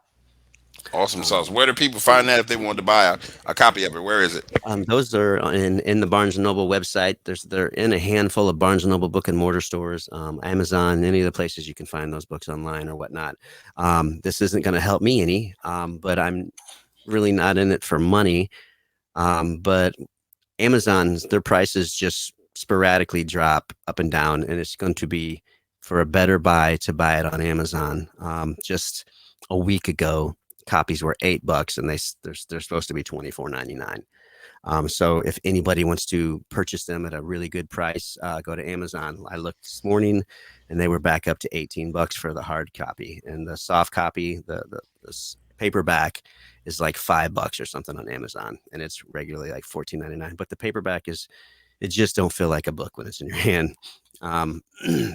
Awesome sauce. Where do people find that if they wanted to buy a copy of it? Where is it? Those are in the Barnes & Noble website. They're in a handful of Barnes & Noble book and mortar stores, Amazon, any of the places you can find those books online or whatnot. This isn't going to help me any, but I'm really not in it for money. But Amazon's, their prices just sporadically drop up and down, and it's going to be for a better buy to buy it on Amazon. Just a week ago, copies were $8 and they're supposed to be $24.99. So if anybody wants to purchase them at a really good price, go to Amazon. I looked this morning and they were back up to $18 for the hard copy, and the soft copy, the paperback is like $5 or something on Amazon, and it's regularly like $14.99. But the paperback it just don't feel like a book when it's in your hand.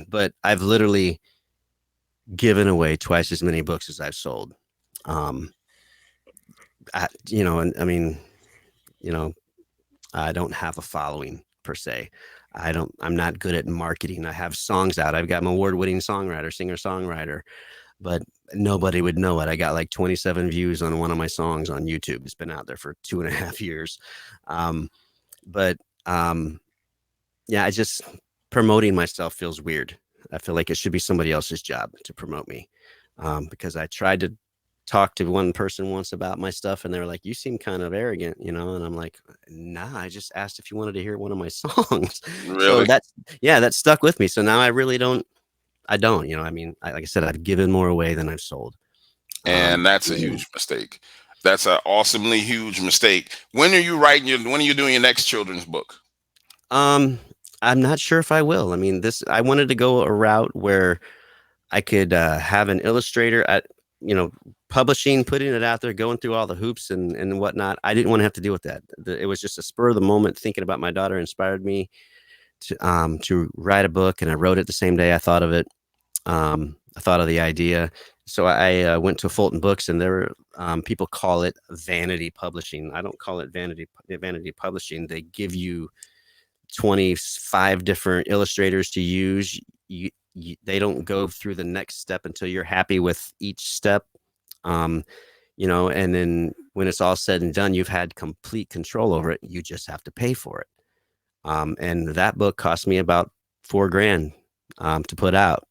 But I've literally given away twice as many books as I've sold. I don't have a following per se. I'm not good at marketing. I have songs out. I've got an award-winning singer-songwriter, but nobody would know it. I got like 27 views on one of my songs on YouTube. It's been out there for 2.5 years. I just promoting myself feels weird. I feel like it should be somebody else's job to promote me, because I tried to talk to one person once about my stuff, and they were like, "You seem kind of arrogant," and I'm like, "Nah, I just asked if you wanted to hear one of my songs." So Really? that stuck with me. So now I really don't. Like I said, I've given more away than I've sold. And that's a huge mistake. That's an awesomely huge mistake. When are you when are you doing your next children's book? I'm not sure if I will. I wanted to go a route where I could have an illustrator at, publishing, putting it out there, going through all the hoops and whatnot. I didn't want to have to deal with that. It was just a spur of the moment thinking about my daughter inspired me to write a book, and I wrote it the same day I thought of it. I thought of the idea. So I went to Fulton Books, and there people call it vanity publishing. I don't call it vanity publishing. They give you 25 different illustrators to use. They don't go through the next step until you're happy with each step. And then when it's all said and done, you've had complete control over it. You just have to pay for it. And that book cost me about $4,000 to put out.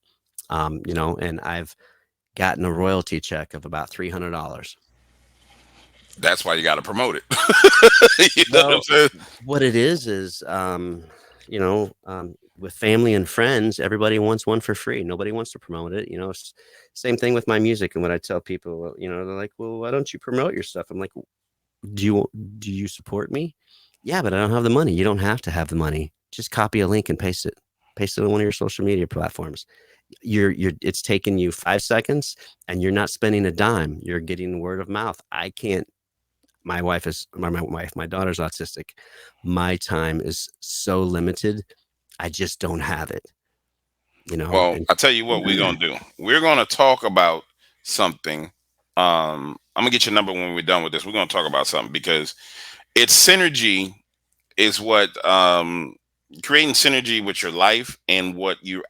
And I've gotten a royalty check of about $300. That's why you got to promote it. What it is, with family and friends, everybody wants one for free. Nobody wants to promote it. Same thing with my music. And when I tell people, they're like, "Well, why don't you promote your stuff?" I'm like, do you support me? Yeah, but I don't have the money. You don't have to have the money. Just copy a link and paste it on one of your social media platforms. It's taking you 5 seconds, and you're not spending a dime. You're getting word of mouth. My daughter's autistic. My time is so limited. I just don't have it. Well, I'll tell you what we're going to do. We're going to talk about something. I'm going to get your number when we're done with this. We're going to talk about something because it's synergy is what creating synergy with your life and what your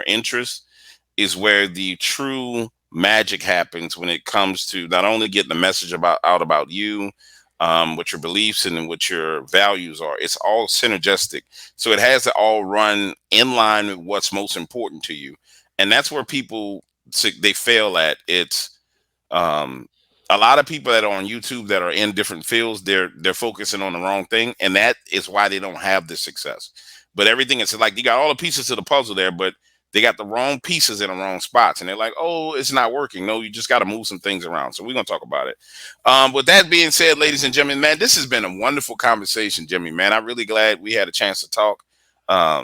interest is where the true magic happens when it comes to not only getting the message out about you, what your beliefs and what your values are. It's all synergistic. So it has to all run in line with what's most important to you. And that's where people, they fail at. It's a lot of people that are on YouTube that are in different fields, they're focusing on the wrong thing. And that is why they don't have the success. But everything is like, you got all the pieces to the puzzle there, but they got the wrong pieces in the wrong spots. And they're like, oh, it's not working. No, you just got to move some things around. So we're going to talk about it. With that being said, ladies and gentlemen, man, this has been a wonderful conversation, Jimmie, man. I'm really glad we had a chance to talk. I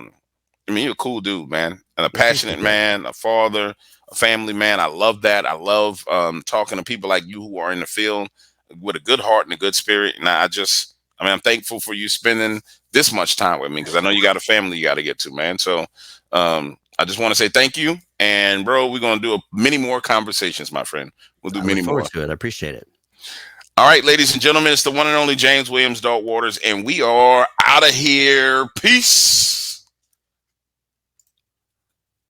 mean, you're a cool dude, man, and a passionate man, a father, a family man. I love that. I love talking to people like you who are in the field with a good heart and a good spirit. And I'm thankful for you spending this much time with me, because I know you got a family you got to get to, man. So I just want to say thank you. And bro, we're going to do many more conversations, my friend. We'll do many more. To it. I appreciate it. All right, ladies and gentlemen, it's the one and only James Williams, Dog Waters, and we are out of here. Peace.